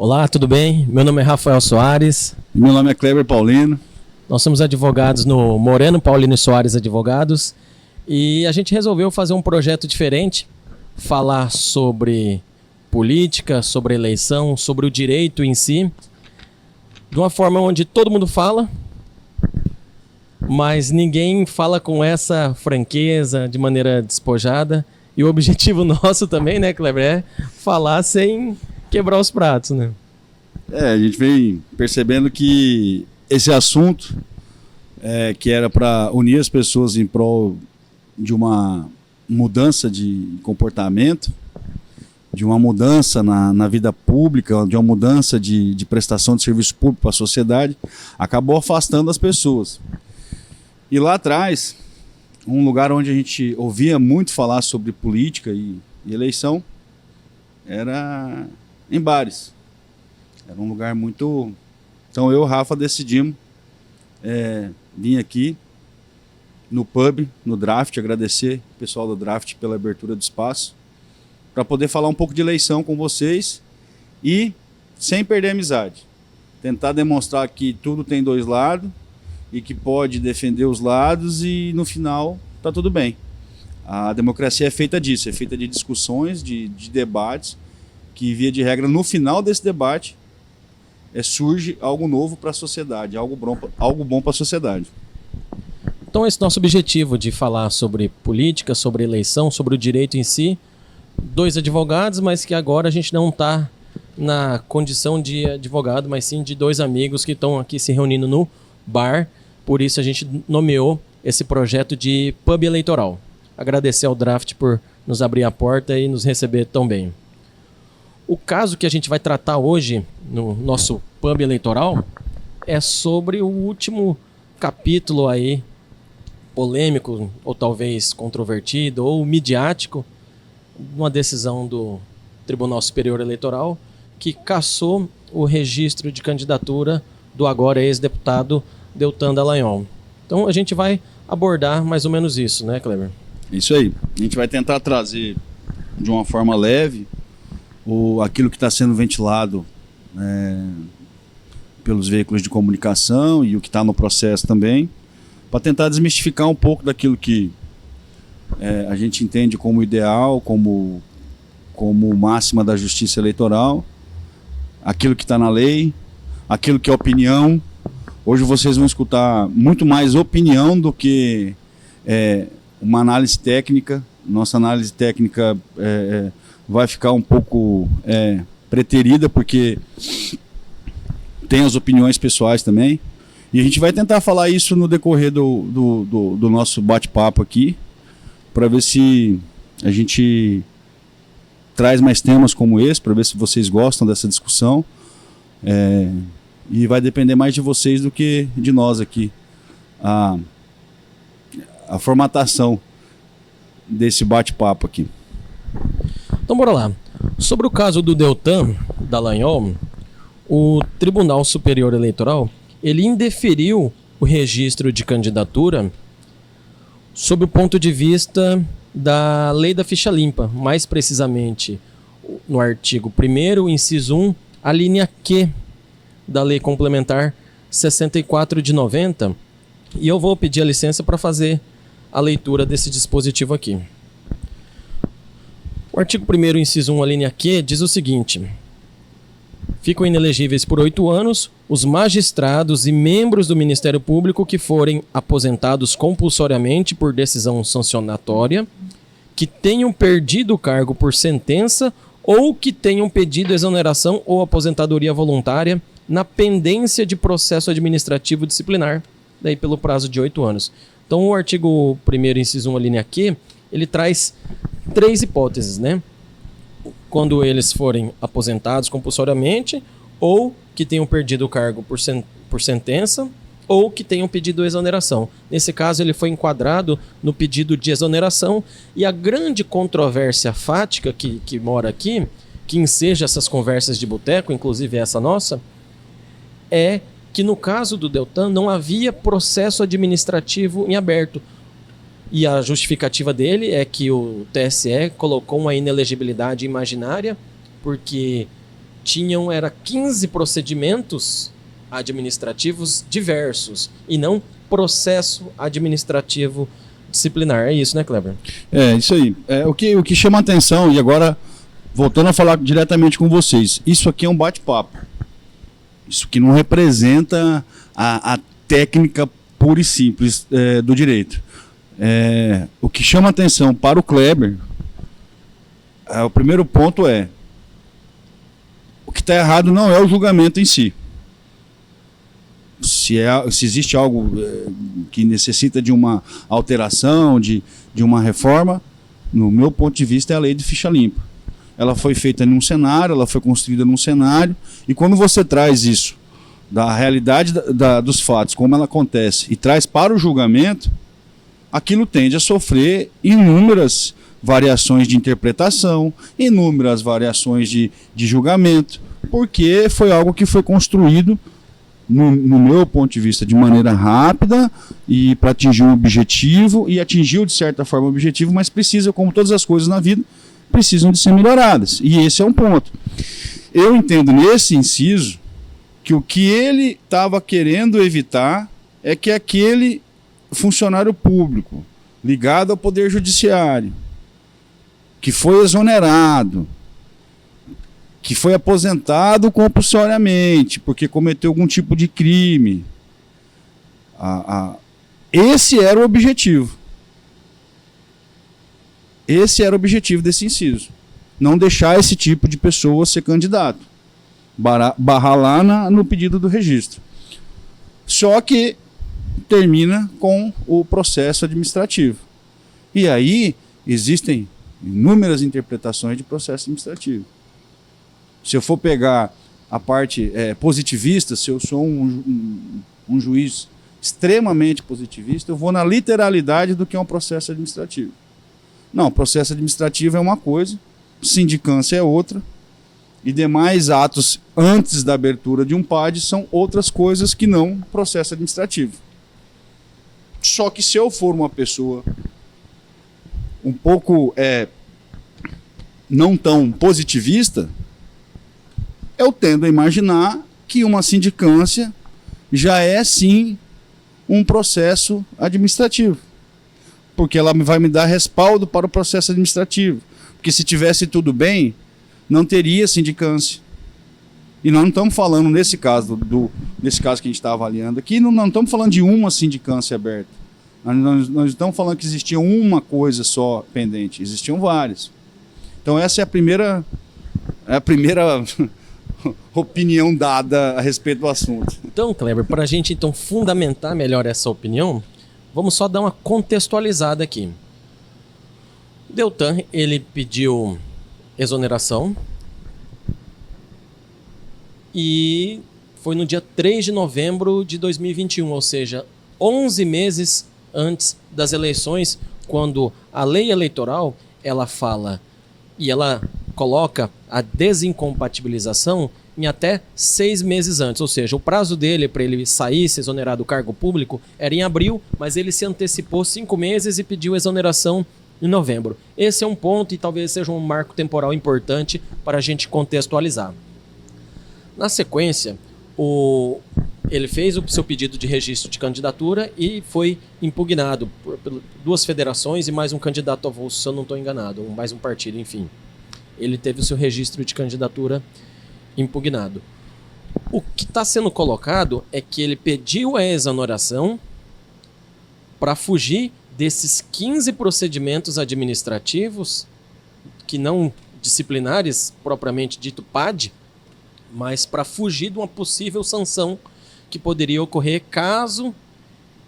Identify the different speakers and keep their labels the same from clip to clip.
Speaker 1: Olá, tudo bem? Meu nome é Rafael Soares.
Speaker 2: Meu nome é Kleber Paulino.
Speaker 1: Nós somos advogados no Moreno Paulino e Soares Advogados e a gente resolveu fazer um projeto diferente, falar sobre política, sobre eleição, sobre o direito em si, de uma forma onde todo mundo fala, mas ninguém fala com essa franqueza, de maneira despojada. E o objetivo nosso também, né, Kleber, é falar sem quebrar os pratos, né?
Speaker 2: A gente vem percebendo que esse assunto, que era para unir as pessoas em prol de uma mudança de comportamento, de uma mudança na vida pública, de uma mudança de prestação de serviço público para a sociedade, acabou afastando as pessoas. E lá atrás, um lugar onde a gente ouvia muito falar sobre política e eleição era em bares. Era um lugar muito... Então eu e o Rafa decidimos vir aqui no pub, no Draft, agradecer o pessoal do Draft pela abertura do espaço, para poder falar um pouco de eleição com vocês e sem perder a amizade. Tentar demonstrar que tudo tem dois lados e que pode defender os lados e no final tá tudo bem. A democracia é feita disso, é feita de discussões, de debates, que via de regra no final desse debate surge algo novo para a sociedade, algo bom para a sociedade.
Speaker 1: Então esse nosso objetivo de falar sobre política, sobre eleição, sobre o direito em si, dois advogados, mas que agora a gente não está na condição de advogado, mas sim de dois amigos que estão aqui se reunindo no bar. Por isso a gente nomeou esse projeto de pub eleitoral. Agradecer ao Draft por nos abrir a porta e nos receber tão bem. O caso que a gente vai tratar hoje no nosso pub eleitoral é sobre o último capítulo aí, polêmico, ou talvez controvertido, ou midiático, uma decisão do Tribunal Superior Eleitoral que cassou o registro de candidatura do agora ex-deputado Deltan Dallagnol. Então a gente vai abordar mais ou menos isso, né, Kleber?
Speaker 2: Isso aí. A gente vai tentar trazer de uma forma leve aquilo que está sendo ventilado pelos veículos de comunicação e o que está no processo também, para tentar desmistificar um pouco daquilo que a gente entende como ideal, como máxima da justiça eleitoral, aquilo que está na lei, aquilo que é opinião. Hoje vocês vão escutar muito mais opinião do que uma análise técnica. Nossa análise técnica vai ficar um pouco preterida, porque tem as opiniões pessoais também. E a gente vai tentar falar isso no decorrer do nosso bate-papo aqui, para ver se a gente traz mais temas como esse, para ver se vocês gostam dessa discussão. E vai depender mais de vocês do que de nós aqui. A formatação desse bate-papo aqui.
Speaker 1: Então bora lá. Sobre o caso do Deltan Dallagnol, o Tribunal Superior Eleitoral ele indeferiu o registro de candidatura sob o ponto de vista da Lei da Ficha Limpa, mais precisamente no artigo 1º, inciso 1, a linha Q da Lei Complementar 64 de 90, e eu vou pedir a licença para fazer a leitura desse dispositivo aqui. O artigo 1º, inciso 1, a linha Q, diz o seguinte: ficam inelegíveis por 8 anos os magistrados e membros do Ministério Público que forem aposentados compulsoriamente por decisão sancionatória, que tenham perdido o cargo por sentença ou que tenham pedido exoneração ou aposentadoria voluntária na pendência de processo administrativo disciplinar, daí pelo prazo de 8 anos. Então o artigo 1º, inciso 1, a linha Q, ele traz 3 hipóteses, né? Quando eles forem aposentados compulsoriamente, ou que tenham perdido o cargo por sentença, ou que tenham pedido exoneração. Nesse caso, ele foi enquadrado no pedido de exoneração, e a grande controvérsia fática que mora aqui, que enseja essas conversas de boteco, inclusive essa nossa, é que no caso do Deltan não havia processo administrativo em aberto. E a justificativa dele é que o TSE colocou uma inelegibilidade imaginária porque tinham 15 procedimentos administrativos diversos e não processo administrativo disciplinar. É isso, né, Kleber?
Speaker 2: É, isso aí. O que chama a atenção, e agora, voltando a falar diretamente com vocês, isso aqui é um bate-papo. Isso que não representa a técnica pura e simples do direito. O que chama a atenção para o Kleber, o primeiro ponto o que está errado não é o julgamento em si. Se existe algo que necessita de uma alteração, de uma reforma, no meu ponto de vista é a lei de ficha limpa. Ela foi feita num cenário, ela foi construída num cenário, e quando você traz isso da realidade dos fatos, como ela acontece, e traz para o julgamento, aquilo tende a sofrer inúmeras variações de interpretação, inúmeras variações de julgamento, porque foi algo que foi construído, no meu ponto de vista, de maneira rápida e para atingir um objetivo, e atingiu de certa forma o objetivo, mas precisa, como todas as coisas na vida, precisam de ser melhoradas. E esse é um ponto. Eu entendo nesse inciso que o que ele estava querendo evitar é que aquele funcionário público ligado ao Poder Judiciário, que foi exonerado, que foi aposentado compulsoriamente porque cometeu algum tipo de crime, esse era o objetivo. Esse era o objetivo desse inciso. Não deixar esse tipo de pessoa ser candidato. Barrar lá no pedido do registro. Só que termina com o processo administrativo. E aí existem inúmeras interpretações de processo administrativo. Se eu for pegar a parte positivista, se eu sou um juiz extremamente positivista, eu vou na literalidade do que é um processo administrativo. Não, processo administrativo é uma coisa, sindicância é outra, e demais atos antes da abertura de um PAD são outras coisas que não processo administrativo. Só que se eu for uma pessoa um pouco não tão positivista, eu tendo a imaginar que uma sindicância já é sim um processo administrativo, porque ela vai me dar respaldo para o processo administrativo, porque se tivesse tudo bem, não teria sindicância. E nós não estamos falando, nesse caso nesse caso que a gente está avaliando aqui, não estamos falando de uma sindicância aberta. Nós estamos falando que existia uma coisa só pendente, existiam várias. Então essa é a primeira opinião dada a respeito do assunto.
Speaker 1: Então, Kleber, para a gente então fundamentar melhor essa opinião, vamos só dar uma contextualizada aqui. O Deltan, ele pediu exoneração e foi no dia 3 de novembro de 2021, ou seja, 11 meses antes das eleições, quando a lei eleitoral, ela fala e ela coloca a desincompatibilização em até 6 meses antes, ou seja, o prazo dele para ele sair, se exonerar do cargo público era em abril, mas ele se antecipou 5 meses e pediu exoneração em novembro. Esse é um ponto e talvez seja um marco temporal importante para a gente contextualizar. Na sequência, ele fez o seu pedido de registro de candidatura e foi impugnado por 2 federações e mais um candidato avulso, se eu não estou enganado, mais um partido, enfim. Ele teve o seu registro de candidatura impugnado. O que está sendo colocado é que ele pediu a exoneração para fugir desses 15 procedimentos administrativos, que não disciplinares, propriamente dito PAD, mas para fugir de uma possível sanção que poderia ocorrer caso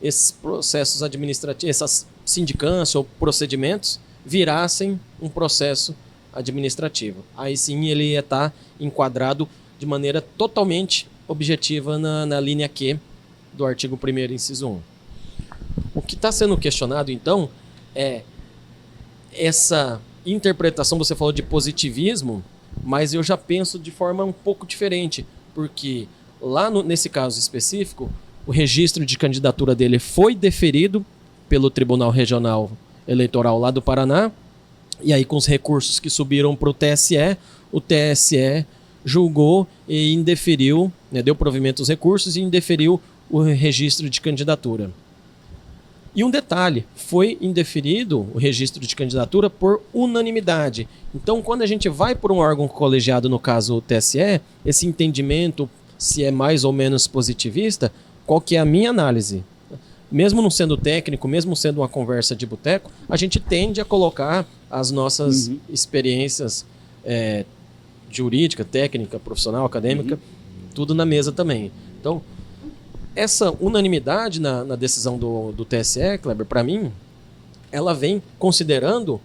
Speaker 1: esses processos administrativos, essas sindicâncias ou procedimentos virassem um processo administrativo. Aí sim ele ia estar enquadrado de maneira totalmente objetiva na linha Q do artigo 1º, inciso 1. O que está sendo questionado, então, é essa interpretação, você falou de positivismo, mas eu já penso de forma um pouco diferente, porque lá nesse caso específico, o registro de candidatura dele foi deferido pelo Tribunal Regional Eleitoral lá do Paraná, e aí com os recursos que subiram para o TSE julgou e indeferiu, né, deu provimento aos recursos e indeferiu o registro de candidatura. E um detalhe, foi indeferido o registro de candidatura por unanimidade. Então, quando a gente vai por um órgão colegiado, no caso o TSE, esse entendimento, se é mais ou menos positivista, qual que é a minha análise? Mesmo não sendo técnico, mesmo sendo uma conversa de boteco, a gente tende a colocar as nossas experiências jurídica, técnica, profissional, acadêmica, tudo na mesa também. Então, essa unanimidade na decisão do TSE, Kleber, para mim, ela vem considerando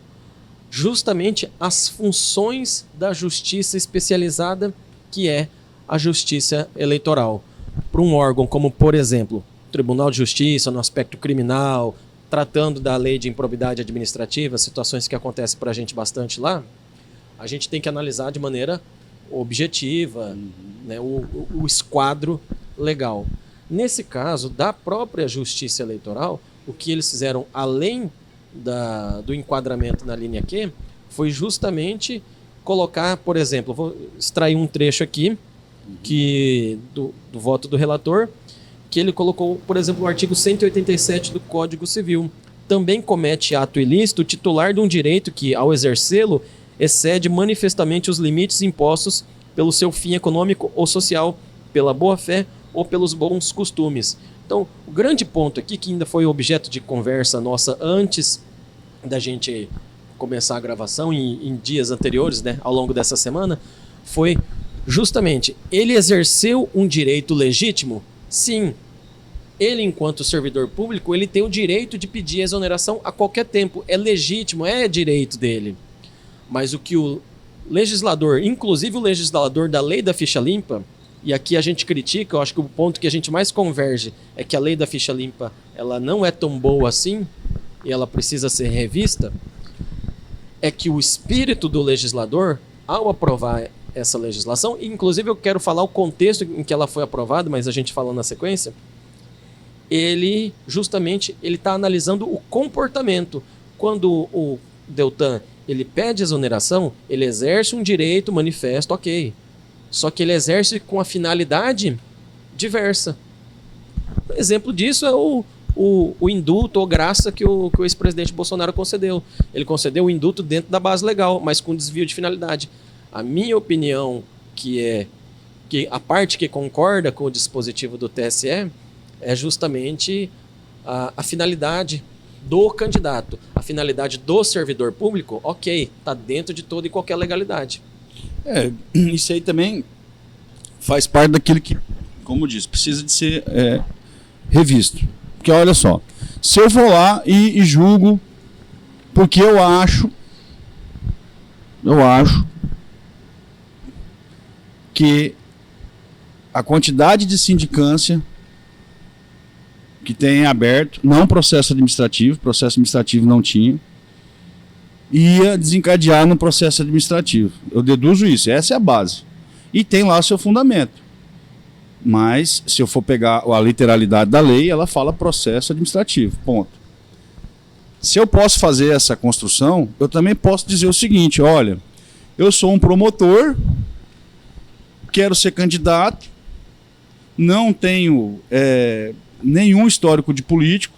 Speaker 1: justamente as funções da justiça especializada, que é a justiça eleitoral. Para um órgão como, por exemplo, o Tribunal de Justiça, no aspecto criminal, tratando da lei de improbidade administrativa, situações que acontecem para a gente bastante lá, a gente tem que analisar de maneira objetiva, né, o esquadro legal. Nesse caso, da própria Justiça Eleitoral, o que eles fizeram, além do enquadramento na linha Q, foi justamente colocar, por exemplo, vou extrair um trecho aqui do voto do relator, que ele colocou, por exemplo, o artigo 187 do Código Civil. Também comete ato ilícito o titular de um direito que, ao exercê-lo, excede manifestamente os limites impostos pelo seu fim econômico ou social, pela boa-fé ou pelos bons costumes. Então, o grande ponto aqui, que ainda foi objeto de conversa nossa antes da gente começar a gravação, em dias anteriores, né, ao longo dessa semana, foi justamente, ele exerceu um direito legítimo? Sim. Ele, enquanto servidor público, ele tem o direito de pedir exoneração a qualquer tempo. É legítimo, é direito dele. Mas o que o legislador, inclusive o legislador da lei da ficha limpa, e aqui a gente critica, eu acho que o ponto que a gente mais converge é que a lei da ficha limpa ela não é tão boa assim, e ela precisa ser revista, é que o espírito do legislador, ao aprovar essa legislação, e inclusive eu quero falar o contexto em que ela foi aprovada, mas a gente fala na sequência, ele justamente está analisando o comportamento. Quando o Deltan ele pede exoneração, ele exerce um direito manifesto, ok. Só que ele exerce com a finalidade diversa. Um exemplo disso é o indulto ou graça que o ex-presidente Bolsonaro concedeu. Ele concedeu o indulto dentro da base legal, mas com desvio de finalidade. A minha opinião, que a parte que concorda com o dispositivo do TSE, é justamente a finalidade do candidato. A finalidade do servidor público, ok, está dentro de toda e qualquer legalidade.
Speaker 2: Isso aí também faz parte daquilo que, como eu disse, precisa de ser revisto. Porque olha só, se eu vou lá e julgo porque eu acho que a quantidade de sindicância que tem aberto, não processo administrativo não tinha, ia desencadear no processo administrativo. Eu deduzo isso, essa é a base. E tem lá seu fundamento. Mas, se eu for pegar a literalidade da lei, ela fala processo administrativo, ponto. Se eu posso fazer essa construção, eu também posso dizer o seguinte, olha, eu sou um promotor, quero ser candidato, não tenho nenhum histórico de político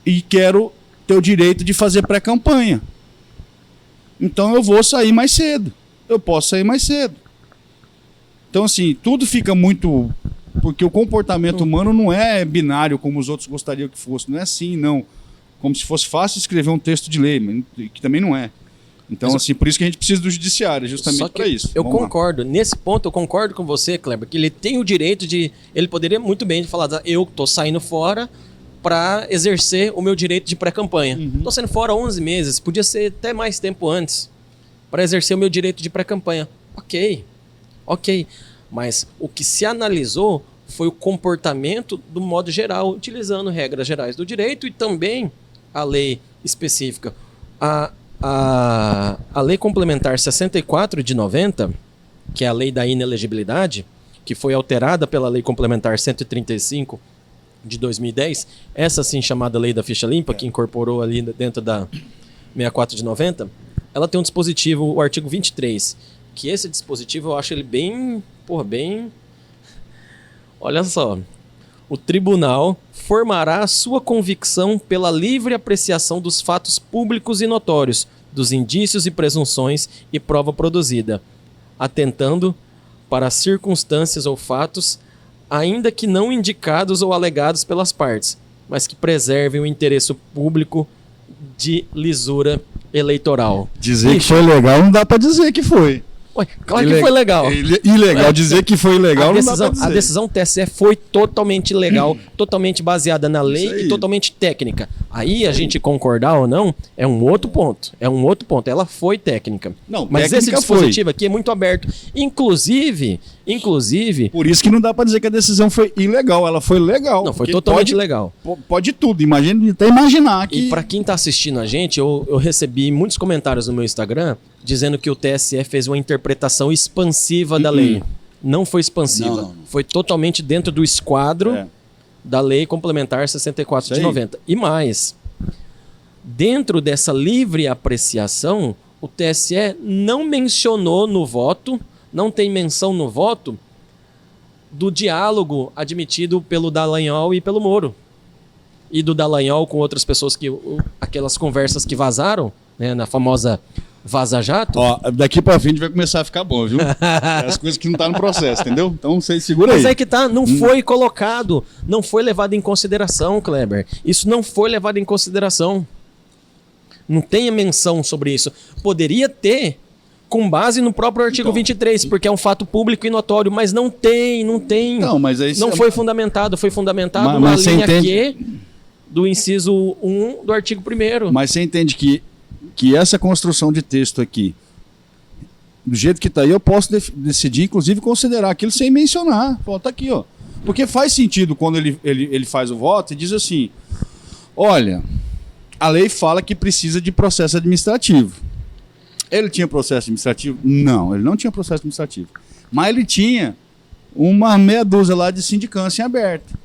Speaker 2: e quero ter o direito de fazer pré-campanha. Então eu vou sair mais cedo. Eu posso sair mais cedo. Então, assim, tudo fica muito... Porque o comportamento humano não é binário como os outros gostariam que fosse. Não é assim, não. Como se fosse fácil escrever um texto de lei, que também não é. Então, assim, por isso que a gente precisa do judiciário, justamente para isso.
Speaker 1: Eu concordo. Nesse ponto, eu concordo com você, Kleber, que ele tem o direito de... Ele poderia muito bem falar, eu estou saindo fora para exercer o meu direito de pré-campanha. Estou saindo fora 11 meses, podia ser até mais tempo antes, para exercer o meu direito de pré-campanha. Ok. Mas o que se analisou foi o comportamento do modo geral, utilizando regras gerais do direito e também a lei específica. A Lei Complementar 64 de 90, que é a lei da inelegibilidade, que foi alterada pela Lei Complementar 135 de 2010, essa sim chamada Lei da Ficha Limpa, que incorporou ali dentro da 64 de 90, ela tem um dispositivo, o artigo 23, que esse dispositivo eu acho ele bem... bem... Olha só. O tribunal formará sua convicção pela livre apreciação dos fatos públicos e notórios, dos indícios e presunções e prova produzida, atentando para as circunstâncias ou fatos, ainda que não indicados ou alegados pelas partes, mas que preservem o interesse público de lisura eleitoral.
Speaker 2: Dizer que foi legal não dá para dizer que foi.
Speaker 1: Ué, claro que foi legal.
Speaker 2: Ilegal, dizer que foi ilegal não dá pra dizer.
Speaker 1: A decisão do TSE foi totalmente legal, totalmente baseada na lei e totalmente técnica. Aí a gente concordar ou não é um outro ponto. Ela foi técnica.
Speaker 2: Não,
Speaker 1: mas esse dispositivo aqui é muito aberto. Inclusive...
Speaker 2: Por isso que não dá para dizer que a decisão foi ilegal. Ela foi legal.
Speaker 1: Não, foi totalmente legal.
Speaker 2: Pode tudo. Imagina, até imaginar que...
Speaker 1: E para quem tá assistindo a gente, eu recebi muitos comentários no meu Instagram dizendo que o TSE fez uma interpretação expansiva da lei. Não foi expansiva. Não. Foi totalmente dentro do esquadro da Lei Complementar 64 de 90. E mais, dentro dessa livre apreciação, o TSE não mencionou no voto, não tem menção no voto do diálogo admitido pelo Dallagnol e pelo Moro. E do Dallagnol com outras pessoas, aquelas conversas que vazaram, né, na famosa Vaza Jato.
Speaker 2: Ó, daqui pra frente vai começar a ficar bom, viu? As coisas que não tá no processo, entendeu? Então você segura aí.
Speaker 1: Mas é que tá, não foi colocado, não foi levado em consideração, Kleber. Isso não foi levado em consideração. Não tem menção sobre isso. Poderia ter, com base no próprio artigo 23, porque é um fato público e notório, mas não tem.
Speaker 2: Não, mas aí
Speaker 1: não foi fundamentado, foi fundamentado na linha Q do inciso 1 do artigo 1º.
Speaker 2: Mas você entende que essa construção de texto aqui, do jeito que está aí, eu posso decidir, inclusive, considerar aquilo sem mencionar. Pô, tá aqui, ó. Porque faz sentido quando ele faz o voto e diz assim: olha, a lei fala que precisa de processo administrativo. Ele tinha processo administrativo? Não, ele não tinha processo administrativo. Mas ele tinha uma meia dúzia lá de sindicância em aberto.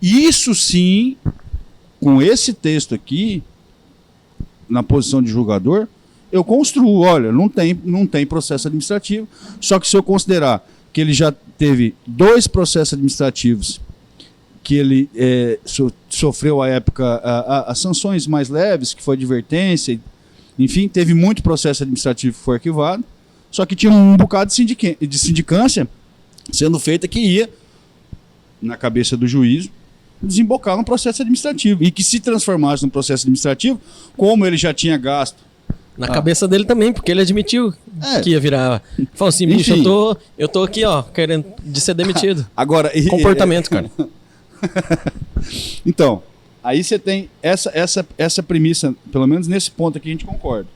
Speaker 2: Isso sim, com esse texto aqui, na posição de julgador, eu construo, olha, não tem processo administrativo, só que se eu considerar que ele já teve 2 processos administrativos, que ele sofreu à época as sanções mais leves, que foi advertência, enfim, teve muito processo administrativo que foi arquivado, só que tinha um bocado de sindicância sendo feita que ia, na cabeça do juízo, desembocar no processo administrativo. E que se transformasse num processo administrativo, como ele já tinha gasto.
Speaker 1: Na cabeça dele também, porque ele admitiu que ia virar. Falou assim, bicho, eu tô aqui, ó, querendo de ser demitido.
Speaker 2: Agora,
Speaker 1: comportamento, cara.
Speaker 2: Então, aí você tem essa premissa, pelo menos nesse ponto aqui a gente concorda.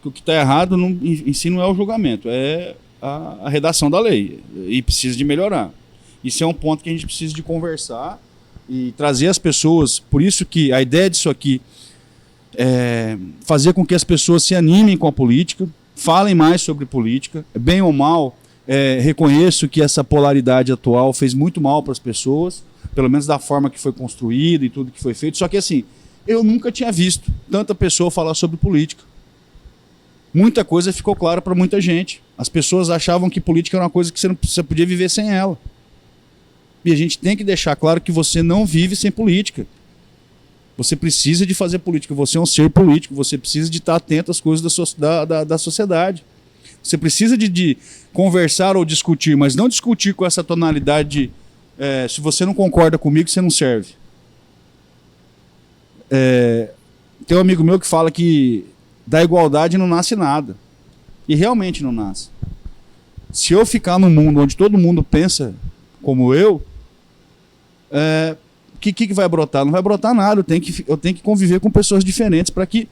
Speaker 2: Que o que está errado em si não é o julgamento, é a redação da lei. E precisa de melhorar. Isso é um ponto que a gente precisa de conversar e trazer as pessoas. Por isso que a ideia disso aqui é fazer com que as pessoas se animem com a política, falem mais sobre política, bem ou mal. Reconheço que essa polaridade atual fez muito mal para as pessoas, pelo menos da forma que foi construída e tudo que foi feito. Só que assim, eu nunca tinha visto tanta pessoa falar sobre política. Muita coisa ficou clara para muita gente. As pessoas achavam que política era uma coisa que você podia viver sem ela. E a gente tem que deixar claro que você não vive sem política. Você precisa de fazer política, você é um ser político, você precisa de estar atento às coisas da sociedade. Você precisa de conversar ou discutir, mas não discutir com essa tonalidade de se você não concorda comigo, você não serve. Tem um amigo meu que fala que da igualdade não nasce nada. E realmente não nasce. Se eu ficar num mundo onde todo mundo pensa como eu, o que vai brotar? Não vai brotar nada. Eu tenho que conviver com pessoas diferentes para que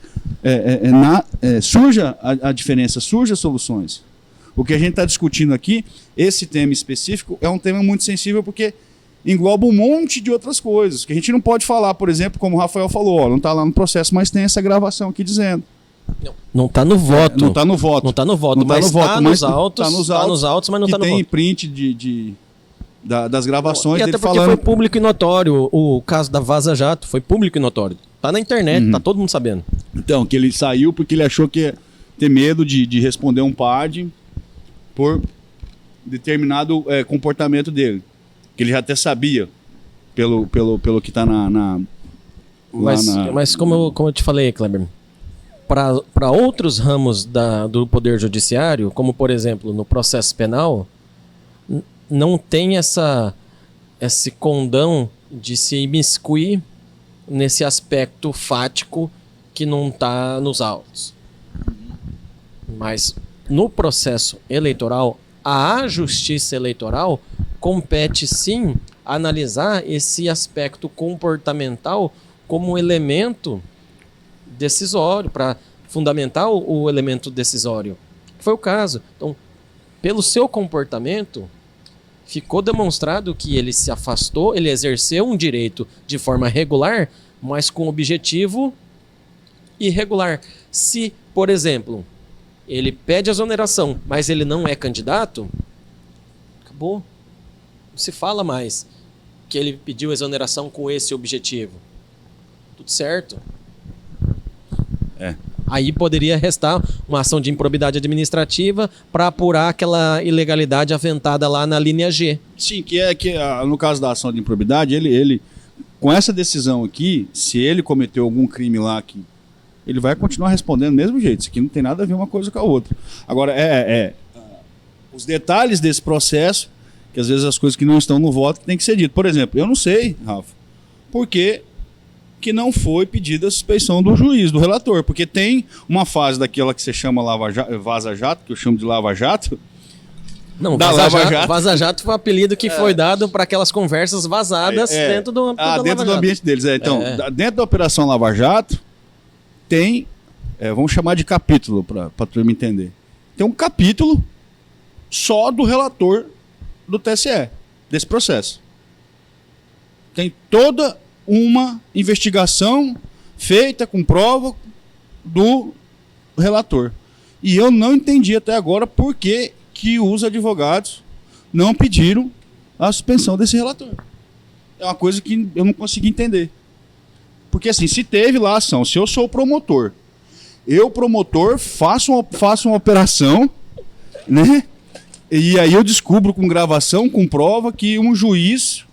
Speaker 2: surja a diferença, surja soluções. O que a gente está discutindo aqui, esse tema específico, é um tema muito sensível porque engloba um monte de outras coisas. Que a gente não pode falar, por exemplo, como o Rafael falou, não está lá no processo, mas tem essa gravação aqui dizendo.
Speaker 1: Não está no voto.
Speaker 2: Não está no voto.
Speaker 1: Não está no voto, mas está nos autos. Está nos autos, mas não está no voto.
Speaker 2: Tem print das gravações dele falando.
Speaker 1: Até porque foi público e notório. O caso da Vaza Jato foi público e notório. Tá na internet, tá todo mundo sabendo.
Speaker 2: Então, que ele saiu porque ele achou que ter medo de responder um PAD por determinado comportamento dele. Que ele já até sabia, pelo que está
Speaker 1: Mas como eu te falei, Kleber, para outros ramos do Poder Judiciário, como por exemplo no processo penal, não tem esse condão de se imiscuir nesse aspecto fático que não está nos autos. Mas no processo eleitoral, à Justiça Eleitoral compete sim analisar esse aspecto comportamental como elemento decisório, para fundamentar o elemento decisório. Foi o caso. Então, pelo seu comportamento, ficou demonstrado que ele se afastou, ele exerceu um direito de forma regular, mas com objetivo irregular. Se, por exemplo, ele pede exoneração, mas ele não é candidato, acabou. Não se fala mais que ele pediu exoneração com esse objetivo. Tudo certo. Aí poderia restar uma ação de improbidade administrativa para apurar aquela ilegalidade aventada lá na linha G.
Speaker 2: Sim, no caso da ação de improbidade, ele com essa decisão aqui, se ele cometeu algum crime lá, ele vai continuar respondendo do mesmo jeito. Isso aqui não tem nada a ver uma coisa com a outra. Agora, os detalhes desse processo, que às vezes as coisas que não estão no voto tem que ser dito. Por exemplo, eu não sei, Rafa, por que não foi pedida a suspeição do juiz, do relator, porque tem uma fase daquela que você chama vaza-jato, que eu chamo de lava-jato.
Speaker 1: Não, vaza-jato foi o apelido que foi dado para aquelas conversas vazadas dentro do
Speaker 2: dentro do ambiente deles. Então, dentro da Operação Lava Jato, tem, vamos chamar de capítulo, para a turma entender. Tem um capítulo só do relator do TSE, desse processo. Tem toda uma investigação feita com prova do relator. E eu não entendi até agora por que os advogados não pediram a suspensão desse relator. É uma coisa que eu não consegui entender. Porque assim, se teve lá ação, se eu sou o promotor, faço uma operação, né? E aí eu descubro com gravação, com prova, que um juiz,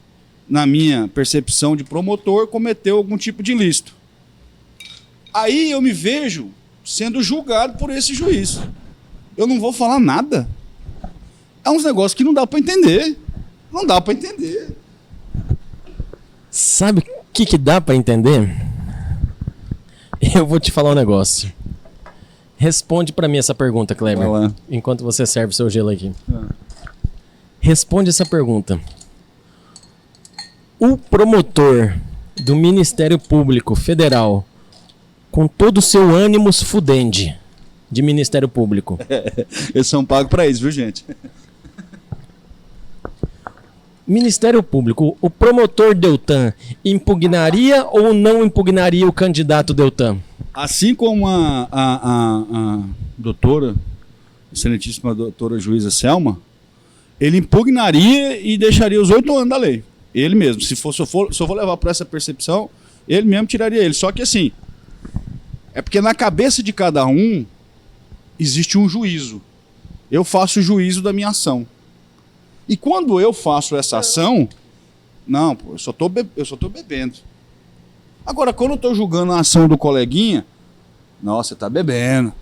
Speaker 2: na minha percepção de promotor, cometeu algum tipo de ilícito. Aí eu me vejo sendo julgado por esse juiz. Eu não vou falar nada. É uns negócios que não dá para entender. Não dá para entender.
Speaker 1: Sabe o que dá para entender? Eu vou te falar um negócio. Responde para mim essa pergunta, Kleber, enquanto você serve o seu gelo aqui. Responde essa pergunta. O promotor do Ministério Público Federal, com todo o seu ânimos fudende de Ministério Público.
Speaker 2: Eles são pagos para isso, viu, gente?
Speaker 1: Ministério Público, o promotor Deltan impugnaria ou não impugnaria o candidato Deltan?
Speaker 2: Assim como a doutora, excelentíssima doutora juíza Selma, ele impugnaria e deixaria os 8 anos da lei. Ele mesmo. Se eu for levar para essa percepção, ele mesmo tiraria ele. Só que assim, é porque na cabeça de cada um existe um juízo. Eu faço o juízo da minha ação. E quando eu faço essa ação, não, pô, eu só tô bebendo. Agora, quando eu estou julgando a ação do coleguinha, nossa, você está bebendo.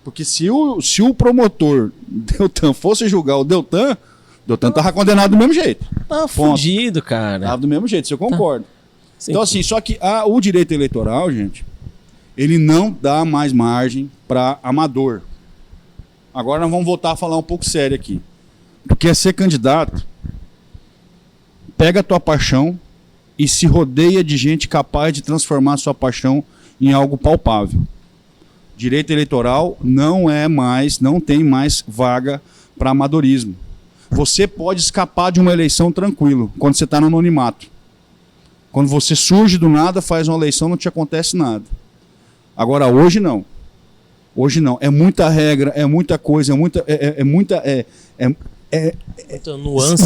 Speaker 2: Porque se o promotor Deltan fosse julgar o Deltan estava condenado do mesmo jeito.
Speaker 1: Tá fudido, cara.
Speaker 2: Tava do mesmo jeito, isso eu concordo.
Speaker 1: Sim.
Speaker 2: Então assim, só que o direito eleitoral, gente, ele não dá mais margem para amador. Agora nós vamos voltar a falar um pouco sério aqui. Porque ser candidato, pega a tua paixão e se rodeia de gente capaz de transformar a sua paixão em algo palpável. Direito eleitoral não tem mais vaga para amadorismo. Você pode escapar de uma eleição tranquilo, quando você está no anonimato. Quando você surge do nada, faz uma eleição, não te acontece nada. Agora, hoje não. Hoje não. É muita regra, é muita coisa,
Speaker 1: Muita nuance.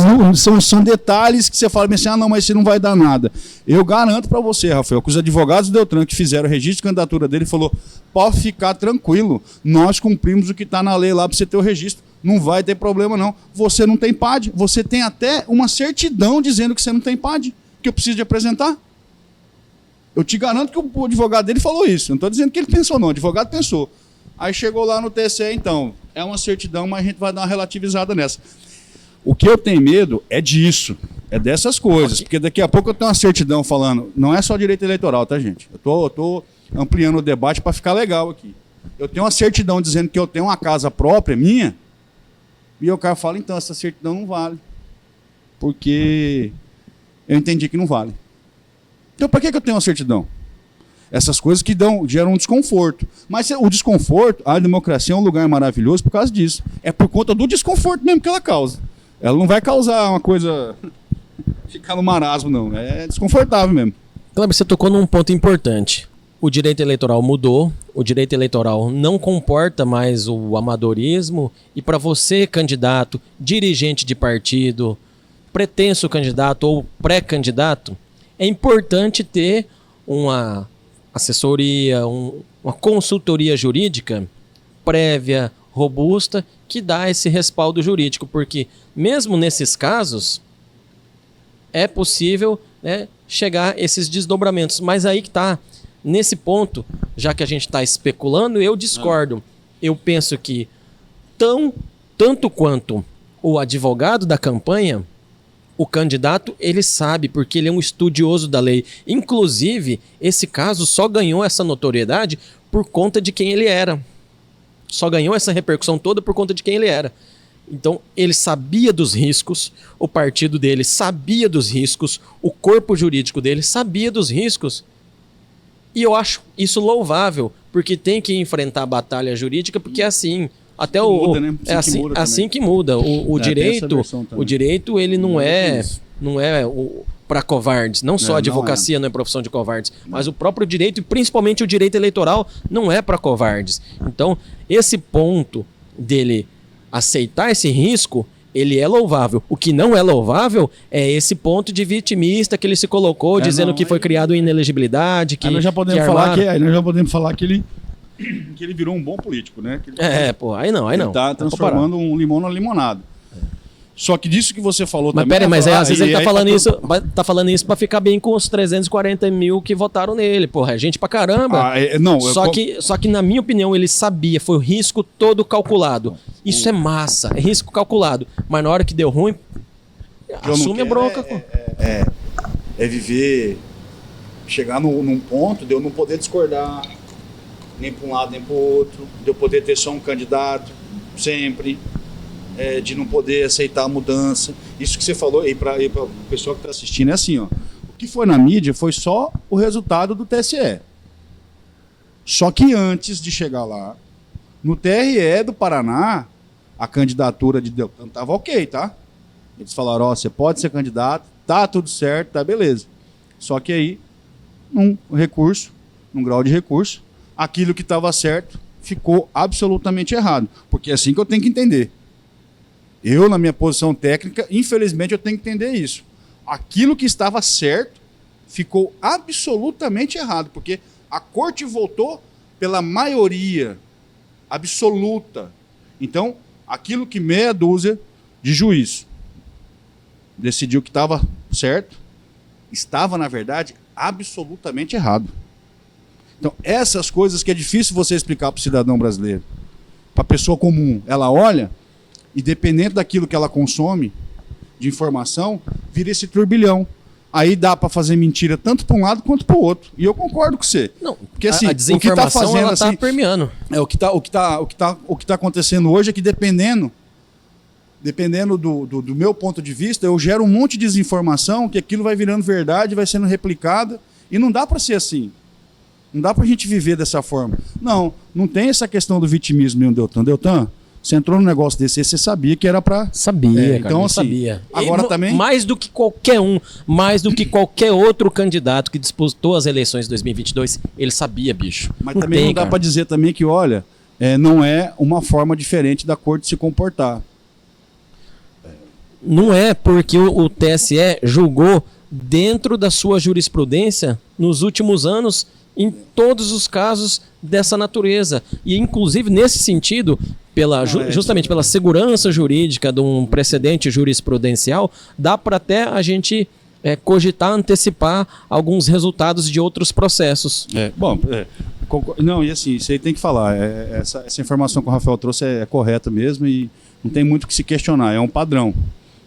Speaker 2: São detalhes que você fala assim, não, mas isso não vai dar nada. Eu garanto para você, Rafael, que os advogados do Deltan que fizeram o registro de candidatura dele falou, pode ficar tranquilo, nós cumprimos o que está na lei lá para você ter o registro, não vai ter problema não. Você não tem PAD, você tem até uma certidão dizendo que você não tem PAD, que eu preciso de apresentar. Eu te garanto que o advogado dele falou isso, não estou dizendo que ele pensou não, o advogado pensou. Aí chegou lá no TCE, então, é uma certidão, mas a gente vai dar uma relativizada nessa. O que eu tenho medo é disso, é dessas coisas, porque daqui a pouco eu tenho uma certidão falando, não é só direito eleitoral, tá, gente? Eu tô ampliando o debate para ficar legal aqui. Eu tenho uma certidão dizendo que eu tenho uma casa própria minha, e o cara fala, então, essa certidão não vale, porque eu entendi que não vale. Então, para que eu tenho uma certidão? Essas coisas que geram um desconforto. Mas o desconforto, a democracia é um lugar maravilhoso por causa disso. É por conta do desconforto mesmo que ela causa. Ela não vai causar uma coisa... ficar no marasmo, não. É desconfortável mesmo.
Speaker 1: Kleber, você tocou num ponto importante. O direito eleitoral mudou, o direito eleitoral não comporta mais o amadorismo, e para você, candidato, dirigente de partido, pretenso candidato ou pré-candidato, é importante ter uma assessoria, uma consultoria jurídica prévia, robusta, que dá esse respaldo jurídico, porque mesmo nesses casos é possível, né, chegar a esses desdobramentos. Mas aí que está, nesse ponto, já que a gente está especulando, eu discordo. Eu penso que tanto quanto o advogado da campanha, o candidato, ele sabe, porque ele é um estudioso da lei. Inclusive, esse caso só ganhou essa notoriedade por conta de quem ele era. Só ganhou essa repercussão toda por conta de quem ele era. Então, ele sabia dos riscos, o partido dele sabia dos riscos, o corpo jurídico dele sabia dos riscos. E eu acho isso louvável, porque tem que enfrentar a batalha jurídica, porque é assim... Até o muda, né? Assim que muda. O direito ele não é para covardes. Não só a advocacia não é profissão de covardes, mas o próprio direito, e principalmente o direito eleitoral, não é para covardes. Então, esse ponto dele aceitar esse risco, ele é louvável. O que não é louvável é esse ponto de vitimista que ele se colocou, dizendo que foi criado inelegibilidade. Que,
Speaker 2: aí nós já podemos falar que ele virou um bom político, né?
Speaker 1: Aí não.
Speaker 2: Ele tá transformando um limão na limonada. Só que disso que você falou
Speaker 1: mas
Speaker 2: também...
Speaker 1: Mas às vezes ele tá falando isso pra ficar bem com os 340 mil que votaram nele. Porra, é gente pra caramba. Só que na minha opinião ele sabia, foi o risco todo calculado. Isso é massa, é risco calculado. Mas na hora que deu ruim, assume a bronca.
Speaker 2: É viver, chegar num ponto de eu não poder discordar, nem para um lado nem para o outro, de eu poder ter só um candidato, sempre, de não poder aceitar a mudança. Isso que você falou, e para o pessoal que está assistindo, é assim, ó, o que foi na mídia foi só o resultado do TSE. Só que antes de chegar lá, no TRE do Paraná, a candidatura de Deltan estava ok, tá? Eles falaram, ó, você pode ser candidato, tá tudo certo, tá beleza. Só que aí, num grau de recurso, aquilo que estava certo ficou absolutamente errado. Porque é assim que eu tenho que entender. Eu, na minha posição técnica, infelizmente eu tenho que entender isso. Aquilo que estava certo ficou absolutamente errado, porque a corte votou pela maioria absoluta. Então, aquilo que meia dúzia de juiz decidiu que estava certo, estava, na verdade, absolutamente errado. Então, essas coisas que é difícil você explicar para o cidadão brasileiro, para a pessoa comum. Ela olha e, dependendo daquilo que ela consome de informação, vira esse turbilhão. Aí dá para fazer mentira tanto para um lado quanto para o outro. E eu concordo com você.
Speaker 1: Não,
Speaker 2: porque assim,
Speaker 1: a desinformação o que tá fazendo, ela tá permeando.
Speaker 2: O que tá acontecendo hoje é que dependendo do meu ponto de vista, eu gero um monte de desinformação, que aquilo vai virando verdade, vai sendo replicado, e não dá para ser assim. Não dá pra gente viver dessa forma. Não tem essa questão do vitimismo mesmo, Deltan. Deltan, você entrou num negócio desse, você sabia que era pra...
Speaker 1: Sabia, cara,
Speaker 2: então, assim,
Speaker 1: sabia.
Speaker 2: Agora também...
Speaker 1: Mais do que qualquer mais do que qualquer outro candidato que disputou as eleições de 2022, ele sabia, bicho.
Speaker 2: Mas também não dá pra dizer também que, olha, não é uma forma diferente da corte se comportar.
Speaker 1: não é porque o TSE julgou dentro da sua jurisprudência nos últimos anos em todos os casos dessa natureza. E, inclusive, nesse sentido, justamente pela segurança jurídica de um precedente jurisprudencial, dá para até a gente cogitar, antecipar alguns resultados de outros processos.
Speaker 2: Não, e assim, isso aí tem que falar. Essa informação que o Rafael trouxe é correta mesmo e não tem muito o que se questionar, é um padrão.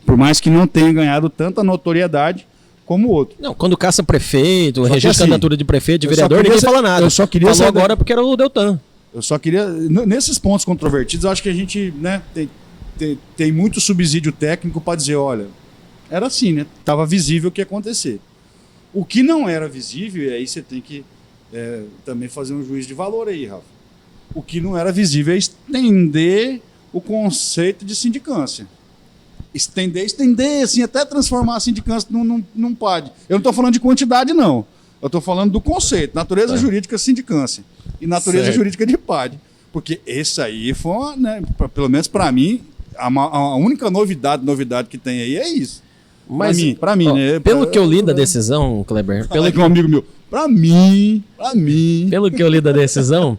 Speaker 2: Por mais que não tenha ganhado tanta notoriedade como o outro.
Speaker 1: Não, quando caça prefeito, registro de candidatura de prefeito, de vereador, ninguém fala nada.
Speaker 2: Eu só queria
Speaker 1: Falou agora porque era o Deltan.
Speaker 2: Eu só queria... Nesses pontos controvertidos, eu acho que a gente, né, tem muito subsídio técnico para dizer, olha, era assim, né? Estava visível o que ia acontecer. O que não era visível, e aí você tem que também fazer um juízo de valor aí, Rafa. O que não era visível é estender o conceito de sindicância. Estender, assim, até transformar a sindicância num PAD. Eu não estou falando de quantidade, não. Eu estou falando do conceito, natureza jurídica sindicância e natureza jurídica de PAD. Porque esse aí foi, né, pelo menos para mim, a única novidade que tem aí é isso.
Speaker 1: Mas,
Speaker 2: para mim, né?
Speaker 1: Pelo que eu li da decisão, Kleber...
Speaker 2: Um amigo meu, para mim...
Speaker 1: Pelo que eu li da decisão...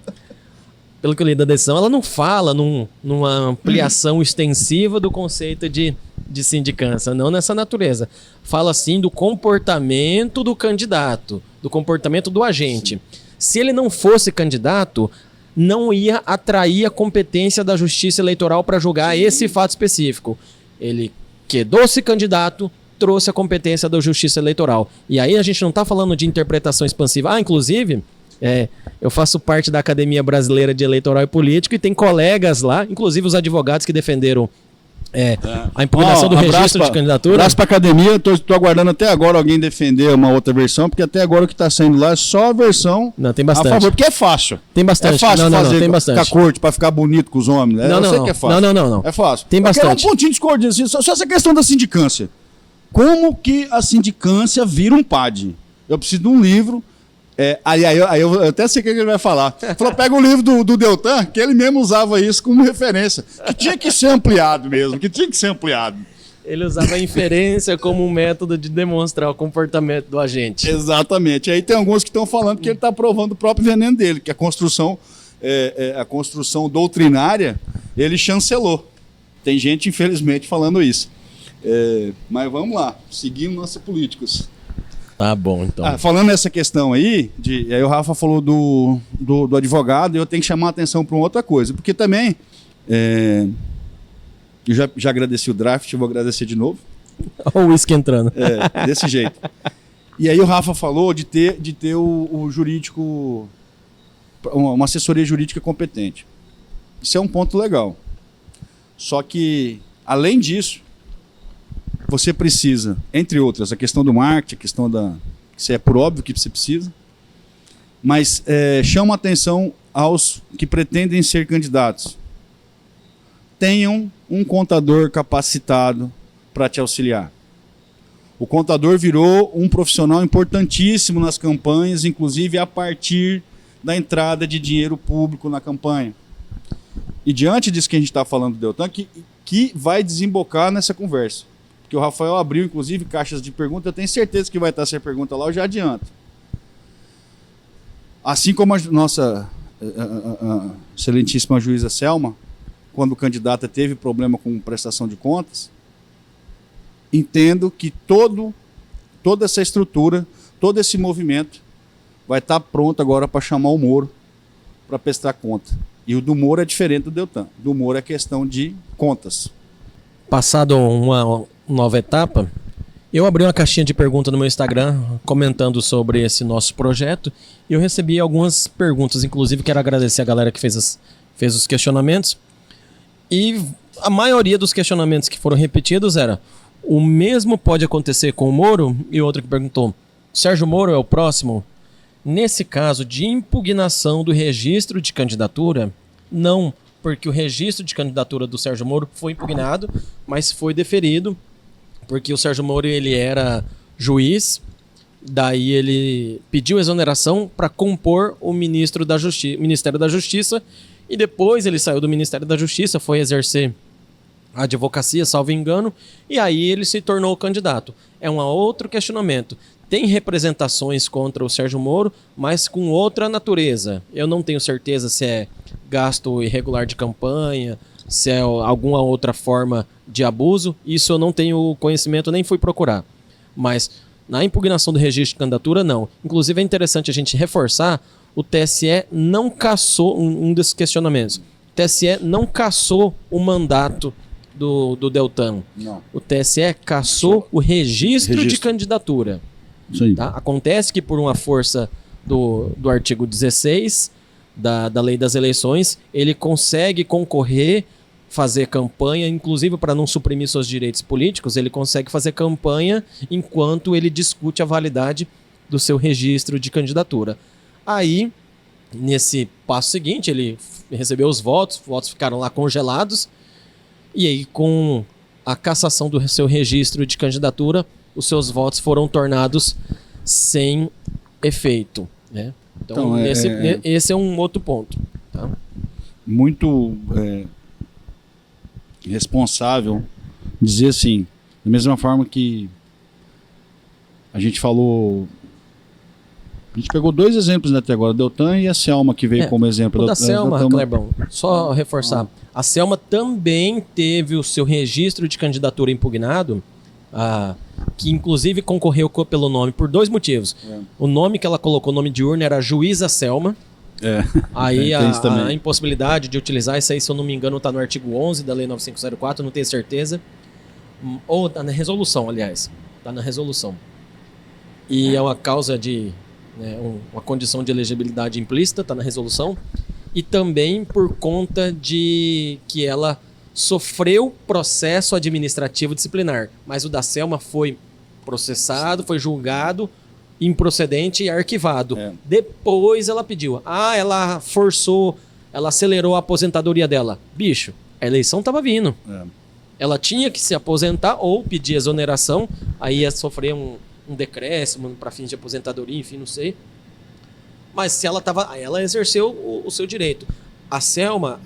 Speaker 1: ela não fala numa ampliação extensiva do conceito de sindicância, não nessa natureza. Fala, sim, do comportamento do candidato, do comportamento do agente. Sim. Se ele não fosse candidato, não ia atrair a competência da Justiça Eleitoral para julgar esse fato específico. Ele quedou-se candidato, trouxe a competência da Justiça Eleitoral. E aí a gente não está falando de interpretação expansiva. Inclusive... eu faço parte da Academia Brasileira de Eleitoral e Político e tem colegas lá, inclusive os advogados que defenderam a impugnação do registro de candidatura.
Speaker 2: Abraço para a academia, tô aguardando até agora alguém defender uma outra versão, porque até agora o que está saindo lá é só a versão
Speaker 1: tem bastante.
Speaker 2: A favor, porque é fácil.
Speaker 1: Tem bastante.
Speaker 2: É fácil fazer
Speaker 1: tem bastante.
Speaker 2: Com a corte para ficar bonito com os homens. Eu sei que é fácil.
Speaker 1: Não.
Speaker 2: É fácil.
Speaker 1: Tem bastante.
Speaker 2: Eu quero um pontinho de discordância, assim, só essa questão da sindicância. Como que a sindicância vira um PAD? Eu preciso de um livro. Aí eu até sei o que ele vai falar. Falou, pega o livro do Deltan, que ele mesmo usava isso como referência. Que tinha que ser ampliado mesmo,
Speaker 1: Ele usava a inferência como um método de demonstrar o comportamento do agente.
Speaker 2: Exatamente. Aí tem alguns que estão falando que ele está provando o próprio veneno dele, que a construção doutrinária ele chancelou. Tem gente, infelizmente, falando isso. Mas vamos lá, seguindo nossos políticos.
Speaker 1: Tá bom, então.
Speaker 2: Falando nessa questão aí o Rafa falou do advogado, e eu tenho que chamar a atenção para uma outra coisa, porque também eu já agradeci o draft, vou agradecer de novo.
Speaker 1: Olha o uísque entrando.
Speaker 2: Desse jeito. E aí o Rafa falou de ter o jurídico, uma assessoria jurídica competente. Isso é um ponto legal. Só que, além disso, você precisa, entre outras, a questão do marketing, a questão isso é por óbvio que você precisa, mas chama atenção aos que pretendem ser candidatos. Tenham um contador capacitado para te auxiliar. O contador virou um profissional importantíssimo nas campanhas, inclusive a partir da entrada de dinheiro público na campanha. E diante disso que a gente está falando do Deltan, que vai desembocar nessa conversa. Porque o Rafael abriu, inclusive, caixas de perguntas. Eu tenho certeza que vai estar essa pergunta lá, eu já adianto. Assim como a nossa a excelentíssima juíza Selma, quando candidata teve problema com prestação de contas, entendo que toda essa estrutura, todo esse movimento vai estar pronto agora para chamar o Moro para prestar conta. E o do Moro é diferente do Deltan. Do Moro é questão de contas.
Speaker 1: Passado uma nova etapa, eu abri uma caixinha de perguntas no meu Instagram comentando sobre esse nosso projeto e eu recebi algumas perguntas, inclusive quero agradecer a galera que fez os questionamentos, e a maioria dos questionamentos que foram repetidos era: o mesmo pode acontecer com o Moro? E outro que perguntou: Sérgio Moro é o próximo? Nesse caso de impugnação do registro de candidatura, não, porque o registro de candidatura do Sérgio Moro foi impugnado, mas foi deferido, porque o Sérgio Moro ele era juiz, daí ele pediu exoneração para compor o Ministério da Justiça, e depois ele saiu do Ministério da Justiça, foi exercer a advocacia, salvo engano, e aí ele se tornou candidato. É um outro questionamento. Tem representações contra o Sérgio Moro, mas com outra natureza. Eu não tenho certeza se é gasto irregular de campanha, se é alguma outra forma de abuso. Isso eu não tenho conhecimento, nem fui procurar. Mas na impugnação do registro de candidatura, não. Inclusive é interessante a gente reforçar, o TSE não cassou um desses questionamentos. O TSE não cassou o mandato do Deltan.
Speaker 2: Não.
Speaker 1: O TSE cassou o registro de candidatura.
Speaker 2: Isso aí.
Speaker 1: Tá? Acontece que por uma força do artigo 16 da Lei das Eleições, ele consegue concorrer, fazer campanha, inclusive para não suprimir seus direitos políticos, ele consegue fazer campanha enquanto ele discute a validade do seu registro de candidatura. Aí, nesse passo seguinte, ele recebeu os votos ficaram lá congelados, e aí com a cassação do seu registro de candidatura, os seus votos foram tornados sem efeito, né? Então, esse é um outro ponto. Tá?
Speaker 2: Muito responsável dizer assim, da mesma forma que a gente falou, a gente pegou 2 exemplos até agora, Deltan e a Selma, que veio como exemplo.
Speaker 1: O da Selma, Clebão, só reforçar, a Selma também teve o seu registro de candidatura impugnado, que inclusive concorreu pelo nome por 2 motivos. O nome que ela colocou, o nome de urna, era Juíza Selma. Aí a impossibilidade de utilizar isso aí, se eu não me engano, está no artigo 11 da Lei 9504, não tenho certeza. Ou está na resolução, aliás. Está na resolução. E é uma causa de... uma condição de elegibilidade implícita, está na resolução. E também por conta de que ela sofreu processo administrativo disciplinar. Mas o da Selma foi processado, foi julgado, improcedente e arquivado. Depois ela pediu. Ela forçou, ela acelerou a aposentadoria dela. Bicho, a eleição estava vindo. Ela tinha que se aposentar ou pedir exoneração, aí ia sofrer um decréscimo para fins de aposentadoria, enfim, não sei. Mas se ela ela exerceu o seu direito. A Selma,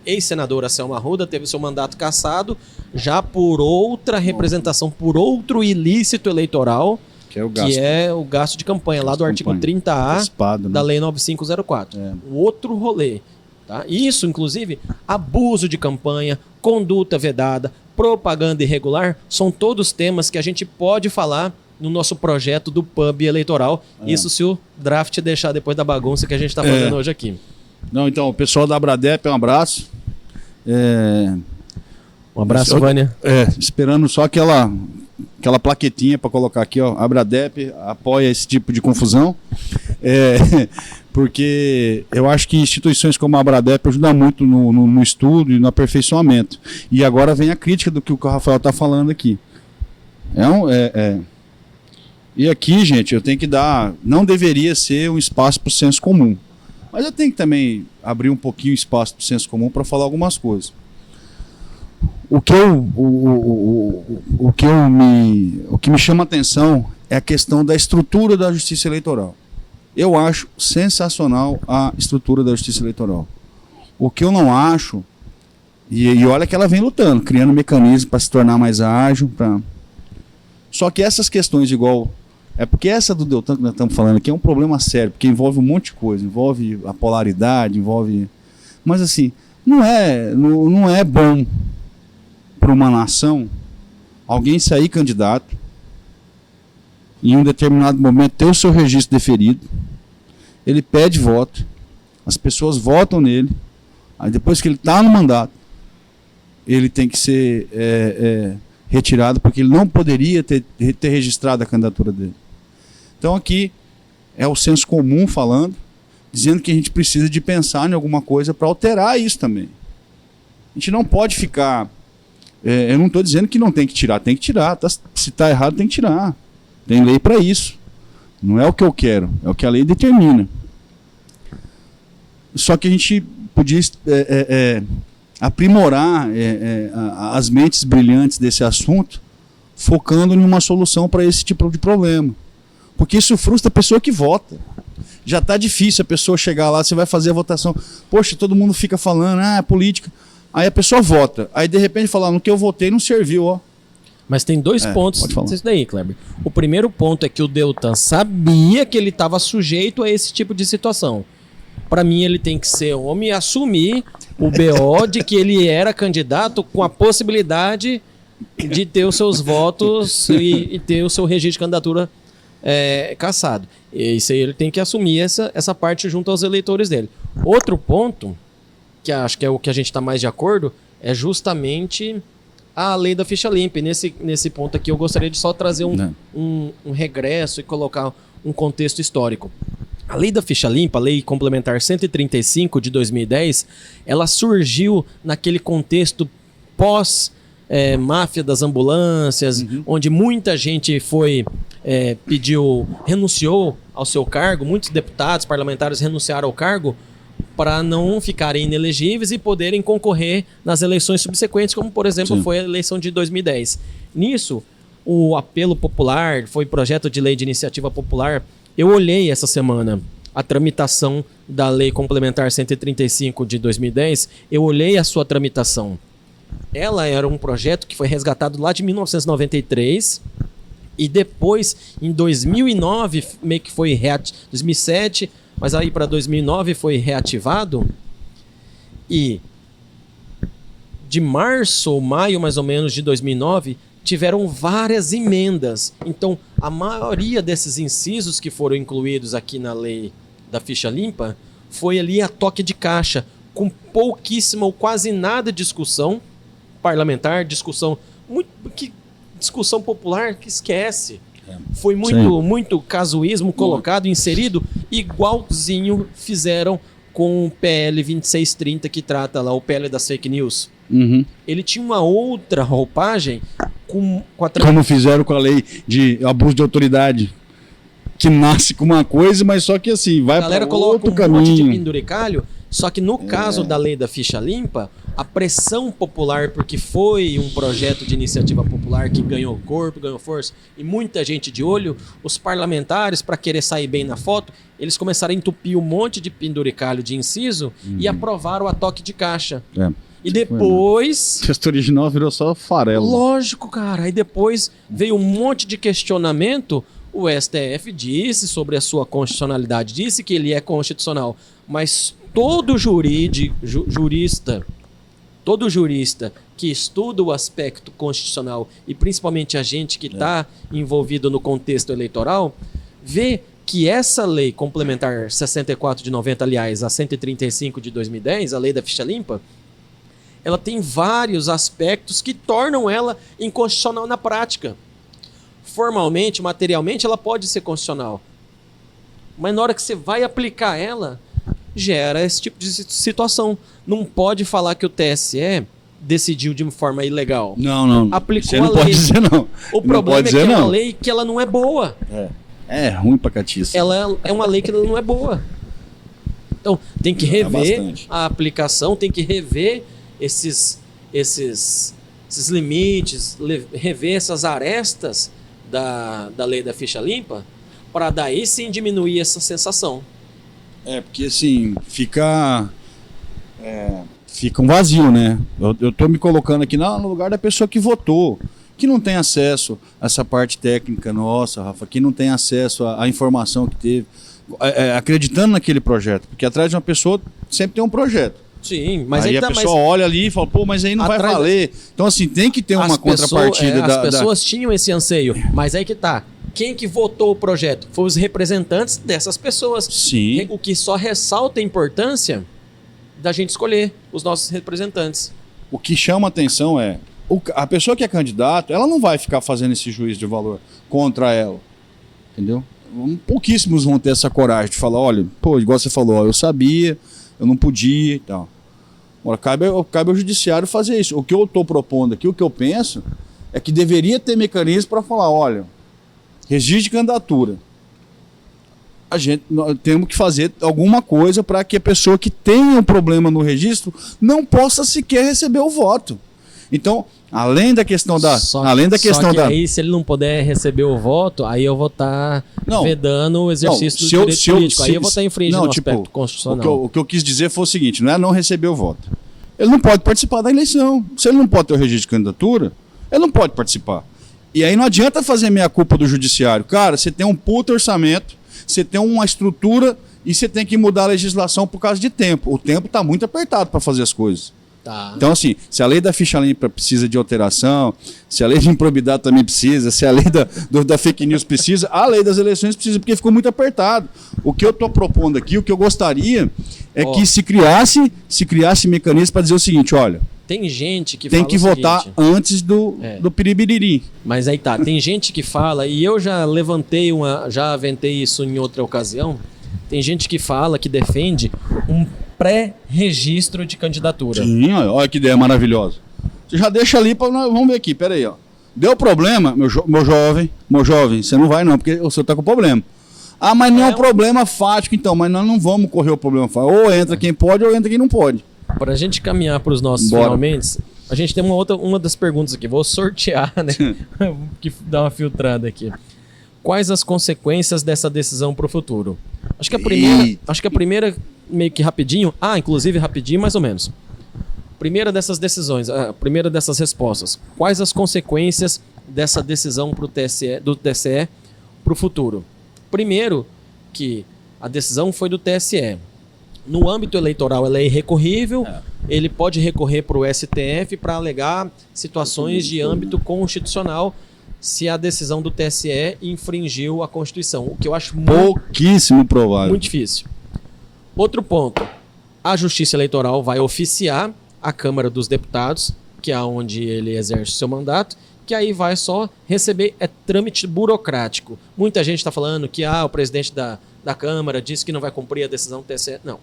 Speaker 1: ex-senadora Selma Arruda, teve seu mandato cassado já por outra representação, por outro ilícito eleitoral, que é o gasto de campanha, lá do artigo 30A da Lei 9504. O outro rolê. Tá? Isso, inclusive, abuso de campanha, conduta vedada, propaganda irregular, são todos temas que a gente pode falar no nosso projeto do Pub Eleitoral. Isso se o draft deixar depois da bagunça que a gente está fazendo hoje aqui.
Speaker 2: Não, então, o pessoal da Abradep, um abraço.
Speaker 1: Um abraço, Vânia.
Speaker 2: Esperando só aquela plaquetinha para colocar aqui, ó. Abradep apoia esse tipo de confusão. Porque eu acho que instituições como a Abradep ajudam muito no estudo e no aperfeiçoamento. E agora vem a crítica do que o Rafael está falando aqui. E aqui, gente, eu tenho que dar... Não deveria ser um espaço para o senso comum. Mas eu tenho que também abrir um pouquinho o espaço para o senso comum para falar algumas coisas. O que me chama a atenção é a questão da estrutura da Justiça Eleitoral. Eu acho sensacional a estrutura da Justiça Eleitoral. O que eu não acho, e olha que ela vem lutando, criando mecanismos para se tornar mais ágil. Só que essas questões igual... É porque essa do Deltan que nós estamos falando aqui é um problema sério, porque envolve um monte de coisa, envolve a polaridade, envolve... Mas assim, não é bom para uma nação alguém sair candidato em um determinado momento ter o seu registro deferido, ele pede voto, as pessoas votam nele, aí depois que ele está no mandato, ele tem que ser retirado porque ele não poderia ter registrado a candidatura dele. Então aqui é o senso comum falando, dizendo que a gente precisa de pensar em alguma coisa para alterar isso também. A gente não pode ficar... eu não estou dizendo que não tem que tirar, se está errado tem que tirar. Tem lei para isso. Não é o que eu quero, é o que a lei determina. Só que a gente podia aprimorar as mentes brilhantes desse assunto, focando em uma solução para esse tipo de problema. Porque isso frustra a pessoa que vota. Já está difícil a pessoa chegar lá, você vai fazer a votação. Poxa, todo mundo fica falando, política. Aí a pessoa vota. Aí de repente fala, no que eu votei não serviu, ó.
Speaker 1: Mas tem dois pontos disso daí, Kleber. O primeiro ponto é que o Deltan sabia que ele estava sujeito a esse tipo de situação. Para mim, ele tem que ser homem e assumir o BO de que ele era candidato com a possibilidade de ter os seus votos e ter o seu registro de candidatura cassado. Isso aí ele tem que assumir essa parte junto aos eleitores dele. Outro ponto, que acho que é o que a gente está mais de acordo, é justamente a lei da ficha limpa. E nesse ponto aqui eu gostaria de só trazer um regresso e colocar um contexto histórico. A lei da ficha limpa, a lei complementar 135 de 2010, ela surgiu naquele contexto pós-máfia das ambulâncias, onde muita gente renunciou ao seu cargo, muitos deputados, parlamentares renunciaram ao cargo para não ficarem inelegíveis e poderem concorrer nas eleições subsequentes, como, por exemplo, foi a eleição de 2010. Nisso, o apelo popular, foi projeto de lei de iniciativa popular. Eu olhei essa semana a tramitação da Lei Complementar 135 de 2010, eu olhei a sua tramitação. Ela era um projeto que foi resgatado lá de 1993 e depois, em 2009, meio que foi 2007, mas aí para 2009 foi reativado. E de março ou maio, mais ou menos, de 2009, tiveram várias emendas. Então, a maioria desses incisos que foram incluídos aqui na lei da ficha limpa foi ali a toque de caixa, com pouquíssima ou quase nada de discussão parlamentar, discussão popular que esquece. Foi muito casuísmo colocado, inserido, igualzinho fizeram com o PL 2630, que trata lá o PL das fake news. Ele tinha uma outra roupagem como
Speaker 2: fizeram com a lei de abuso de autoridade, que nasce com uma coisa, mas só que assim, vai para outro caminho.
Speaker 1: Monte de penduricalho, só que no caso da lei da ficha limpa, a pressão popular, porque foi um projeto de iniciativa popular que ganhou corpo, ganhou força, e muita gente de olho, os parlamentares, para querer sair bem na foto, eles começaram a entupir um monte de penduricalho de inciso e aprovaram a toque de caixa. E depois...
Speaker 2: O texto original virou só farelo.
Speaker 1: Lógico, cara. Aí depois veio um monte de questionamento. O STF disse sobre a sua constitucionalidade, disse que ele é constitucional. Mas todo jurista que estuda o aspecto constitucional, e principalmente a gente que está envolvido no contexto eleitoral, vê que essa lei complementar 64 de 90, aliás, a 135 de 2010, a lei da ficha limpa, ela tem vários aspectos que tornam ela inconstitucional na prática. Formalmente, materialmente, ela pode ser constitucional. Mas na hora que você vai aplicar ela, gera esse tipo de situação. Não pode falar que o TSE decidiu de uma forma ilegal.
Speaker 2: Não.
Speaker 1: Aplicou
Speaker 2: você não
Speaker 1: a lei.
Speaker 2: Pode dizer não.
Speaker 1: O problema é que é uma lei que ela não é boa.
Speaker 2: É ruim pra catiça.
Speaker 1: Ela é uma lei que ela não é boa. Então, tem que rever a aplicação, tem que rever esses limites, rever essas arestas da lei da ficha limpa, para daí sim diminuir essa sensação.
Speaker 2: Porque assim, fica um vazio, né? Eu tô me colocando aqui no lugar da pessoa que votou, que não tem acesso a essa parte técnica nossa, Rafa, que não tem acesso à informação que teve, acreditando naquele projeto, porque atrás de uma pessoa sempre tem um projeto.
Speaker 1: Sim, mas
Speaker 2: aí a pessoa olha ali e fala, pô, mas aí não vai valer. Então assim, tem que ter uma contrapartida.
Speaker 1: As pessoas tinham esse anseio, mas aí que tá. Quem que votou o projeto? Foi os representantes dessas pessoas.
Speaker 2: Sim.
Speaker 1: O que só ressalta a importância da gente escolher os nossos representantes.
Speaker 2: O que chama atenção é, a pessoa que é candidato, ela não vai ficar fazendo esse juízo de valor contra ela. Entendeu? Pouquíssimos vão ter essa coragem de falar, olha, pô, igual você falou, eu sabia, eu não podia e tal. Agora, cabe ao judiciário fazer isso. O que eu estou propondo aqui, o que eu penso, é que deveria ter mecanismo para falar, olha, registro de candidatura. Nós temos que fazer alguma coisa para que a pessoa que tenha um problema no registro não possa sequer receber o voto. Então, além da questão da...
Speaker 1: Aí, se ele não puder receber o voto, aí eu vou estar vedando o exercício do direito político. Aí eu vou estar infringindo o aspecto constitucional.
Speaker 2: O que eu quis dizer foi o seguinte, não é não receber o voto. ele não pode participar da eleição. Se ele não pode ter o registro de candidatura, ele não pode participar. E aí não adianta fazer meia culpa do judiciário. Cara, você tem um puto orçamento, você tem uma estrutura e você tem que mudar a legislação por causa de tempo. O tempo está muito apertado para fazer as coisas.
Speaker 1: Tá.
Speaker 2: Então, assim, se a lei da ficha limpa precisa de alteração, se a lei de improbidade também precisa, se a lei da fake news precisa, a lei das eleições precisa, porque ficou muito apertado. O que eu estou propondo aqui, o que eu gostaria é que se criasse mecanismo para dizer o seguinte, olha,
Speaker 1: tem gente que
Speaker 2: tem
Speaker 1: fala
Speaker 2: que
Speaker 1: o
Speaker 2: votar
Speaker 1: seguinte,
Speaker 2: antes do piribiriri.
Speaker 1: mas aí tá, tem gente que fala, e eu já já aventei isso em outra ocasião, tem gente que fala, que defende um pré-registro de candidatura.
Speaker 2: Sim, olha que ideia maravilhosa. Você já deixa ali para nós, vamos ver aqui, peraí, ó. Deu problema, meu jovem, você não vai não, porque o senhor tá com problema. Ah, mas não é um problema fático, então, mas nós não vamos correr o problema fático. Ou entra quem pode, ou entra quem não pode.
Speaker 1: Para a gente caminhar para os nossos finalmente, a gente tem uma das perguntas aqui. Vou sortear, né? Que dá uma filtrada aqui. Quais as consequências dessa decisão para o futuro? Acho que a primeira meio que rapidinho. Inclusive rapidinho, mais ou menos. Primeira dessas decisões, a primeira dessas respostas. Quais as consequências dessa decisão do TSE para o futuro? Primeiro, que a decisão foi do TSE. No âmbito eleitoral, ela é irrecorrível. Ele pode recorrer para o STF para alegar situações de âmbito constitucional se a decisão do TSE infringiu a Constituição, o que eu acho
Speaker 2: pouquíssimo provável.
Speaker 1: Muito difícil. Outro ponto, a Justiça Eleitoral vai oficiar a Câmara dos Deputados, que é onde ele exerce o seu mandato, que aí vai só receber trâmite burocrático. Muita gente está falando que o presidente da Câmara disse que não vai cumprir a decisão do TSE. Não.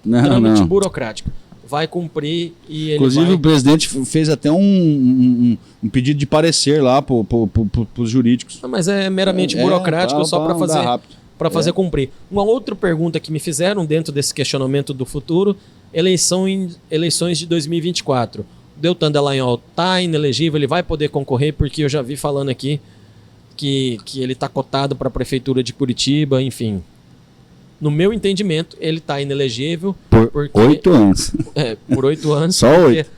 Speaker 1: Trâmite burocrático. Vai cumprir e ele
Speaker 2: Inclusive o presidente fez até um pedido de parecer lá para os jurídicos.
Speaker 1: Mas é meramente burocrático, só para fazer cumprir. Uma outra pergunta que me fizeram dentro desse questionamento do futuro, eleições de 2024. Deltan Dallagnol está inelegível, ele vai poder concorrer, porque eu já vi falando aqui que ele está cotado para a Prefeitura de Curitiba, enfim. No meu entendimento, ele está inelegível.
Speaker 2: Por 8 anos.
Speaker 1: Por 8 anos.
Speaker 2: Só 8.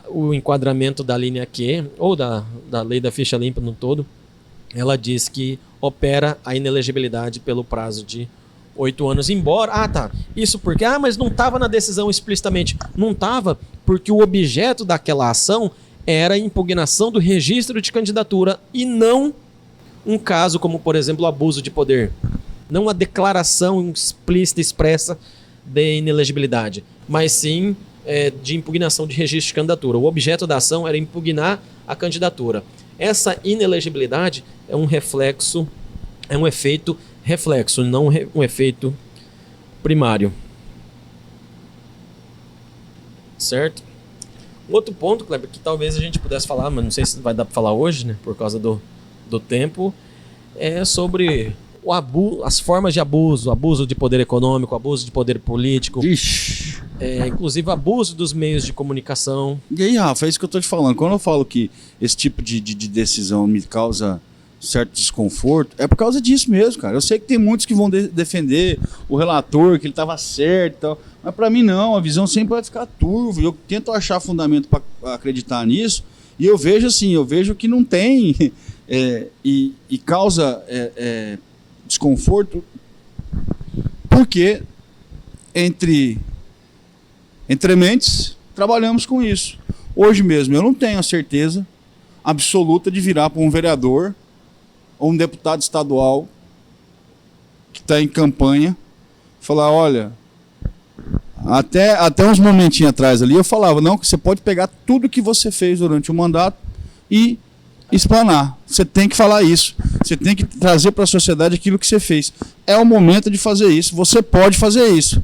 Speaker 1: O enquadramento da linha Q, ou da lei da ficha limpa no todo, ela diz que opera a inelegibilidade pelo prazo de 8 anos. Embora... Isso porque... mas não estava na decisão explicitamente. Não estava porque o objeto daquela ação era a impugnação do registro de candidatura e não um caso como, por exemplo, o abuso de poder. Não a declaração explícita, expressa de inelegibilidade, mas sim de impugnação de registro de candidatura. O objeto da ação era impugnar a candidatura. Essa inelegibilidade é um reflexo, é um efeito reflexo, não um efeito primário. Certo? Outro ponto, Kleber, que talvez a gente pudesse falar, mas não sei se vai dar para falar hoje, né, por causa do tempo, é sobre as formas de abuso de poder econômico, abuso de poder político, inclusive abuso dos meios de comunicação.
Speaker 2: E aí, Rafa, é isso que eu estou te falando. Quando eu falo que esse tipo de decisão me causa certo desconforto, é por causa disso mesmo, cara. Eu sei que tem muitos que vão defender o relator, que ele estava certo e tal, mas para mim não, a visão sempre vai ficar turva. Eu tento achar fundamento para acreditar nisso, e eu vejo que não tem, e causa desconforto, porque entre mentes trabalhamos com isso. Hoje mesmo eu não tenho a certeza absoluta de virar para um vereador ou um deputado estadual que está em campanha falar, olha, até uns momentinhos atrás ali eu falava, não, que você pode pegar tudo que você fez durante o mandato e explanar. Você tem que falar isso. Você tem que trazer para a sociedade aquilo que você fez. É o momento de fazer isso. Você pode fazer isso.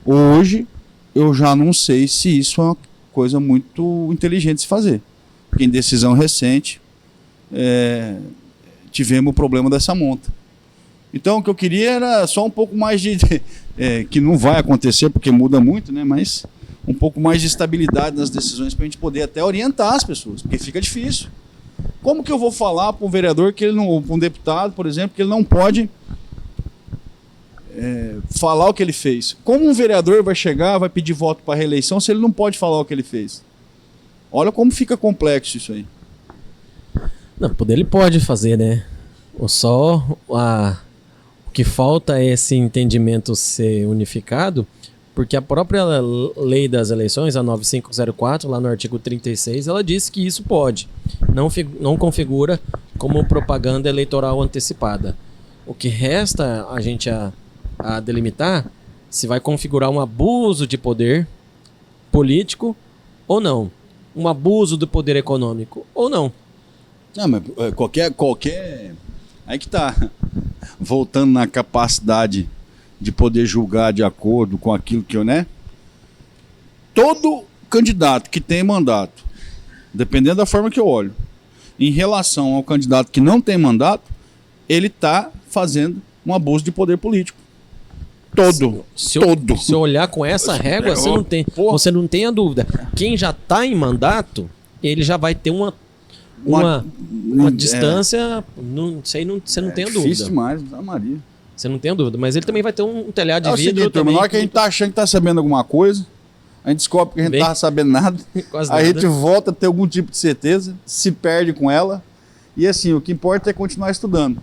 Speaker 2: Hoje, eu já não sei se isso é uma coisa muito inteligente de se fazer. Porque em decisão recente, tivemos o problema dessa monta. Então, o que eu queria era só um pouco mais que não vai acontecer, porque muda muito, né? Mas um pouco mais de estabilidade nas decisões para a gente poder até orientar as pessoas, porque fica difícil. Como que eu vou falar para um vereador, para um deputado, por exemplo, que ele não pode falar o que ele fez. Como um vereador vai chegar, vai pedir voto para reeleição se ele não pode falar o que ele fez? Olha como fica complexo isso aí.
Speaker 1: Não, poder ele pode fazer, né? O que falta é esse entendimento ser unificado, porque a própria lei das eleições, a 9504, lá no artigo 36, ela diz que isso pode. Não configura como propaganda eleitoral antecipada. O que resta a gente a delimitar se vai configurar um abuso de poder político ou não. Um abuso do poder econômico ou não.
Speaker 2: Não, mas qualquer... Aí que tá. Voltando na capacidade de poder julgar de acordo com aquilo que eu, né? Todo candidato que tem mandato, dependendo da forma que eu olho, em relação ao candidato que não tem mandato, ele tá fazendo um abuso de poder político. Todo.
Speaker 1: Se olhar com essa régua, você não tem a dúvida. Quem já está em mandato, ele já vai ter uma distância. Você não tem a dúvida.
Speaker 2: Difícil demais, Maria.
Speaker 1: Você não tem a dúvida. Mas ele também vai ter um telhado de vidro.
Speaker 2: Seguinte, turma, na hora que a gente tá achando que tá sabendo alguma coisa, a gente descobre que a gente não tava sabendo nada. A gente volta a ter algum tipo de certeza, se perde com ela. E assim, o que importa é continuar estudando.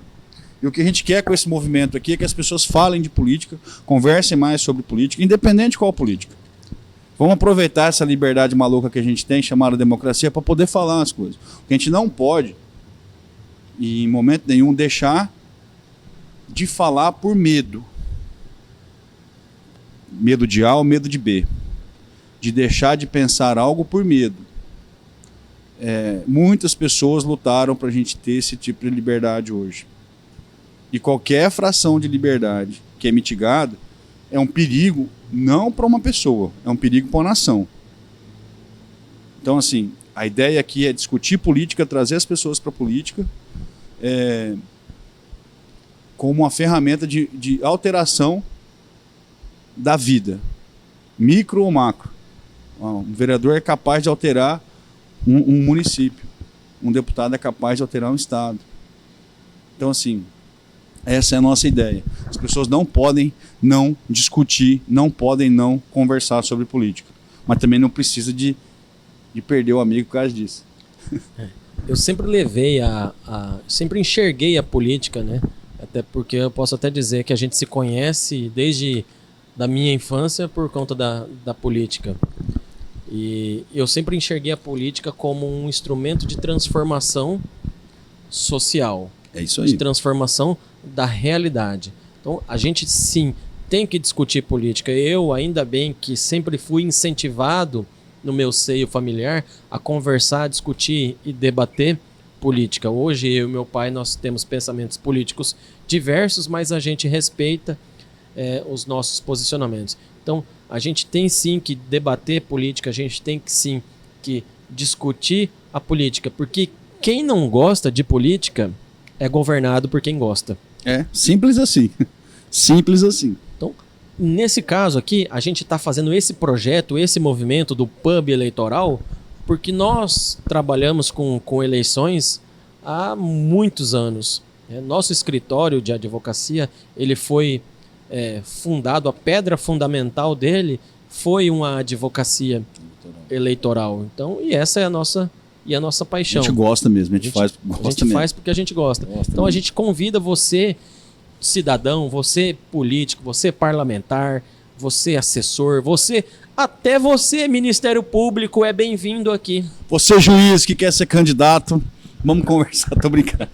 Speaker 2: E o que a gente quer com esse movimento aqui é que as pessoas falem de política, conversem mais sobre política, independente de qual política. Vamos aproveitar essa liberdade maluca que a gente tem, chamada democracia, para poder falar as coisas. O que a gente não pode, e em momento nenhum, deixar de falar por medo. Medo de A ou medo de B. De deixar de pensar algo por medo. Muitas pessoas lutaram para a gente ter esse tipo de liberdade hoje. E qualquer fração de liberdade que é mitigada é um perigo não para uma pessoa, é um perigo para uma nação. Então, assim, a ideia aqui é discutir política, trazer as pessoas para a política como uma ferramenta de alteração da vida, micro ou macro. Um vereador é capaz de alterar um município, um deputado é capaz de alterar um estado. Então, assim, essa é a nossa ideia. As pessoas não podem não discutir, não podem não conversar sobre política. Mas também não precisa de perder o amigo por causa disso.
Speaker 1: Eu sempre sempre enxerguei a política, né? Até porque eu posso até dizer que a gente se conhece desde da minha infância por conta da política. E eu sempre enxerguei a política como um instrumento de transformação social.
Speaker 2: É isso aí.
Speaker 1: De transformação da realidade. Então, a gente sim tem que discutir política. Eu, ainda bem que sempre fui incentivado no meu seio familiar a conversar, discutir e debater política. Hoje, eu e meu pai, nós temos pensamentos políticos diversos, mas a gente respeita os nossos posicionamentos. Então, a gente tem sim que debater política, a gente tem que sim que discutir a política, porque quem não gosta de política é governado por quem gosta.
Speaker 2: Simples assim. Simples assim.
Speaker 1: Então, nesse caso aqui, a gente está fazendo esse projeto, esse movimento do pub eleitoral, porque nós trabalhamos com eleições há muitos anos. Nosso escritório de advocacia, ele foi fundado, a pedra fundamental dele foi uma advocacia eleitoral. Então, e essa é a nossa paixão.
Speaker 2: A gente gosta mesmo, a gente faz
Speaker 1: porque a gente gosta. Então a gente convida você, cidadão, você político, você parlamentar, você assessor, até você, Ministério Público, é bem-vindo aqui.
Speaker 2: Você, juiz que quer ser candidato, vamos conversar, tô brincando.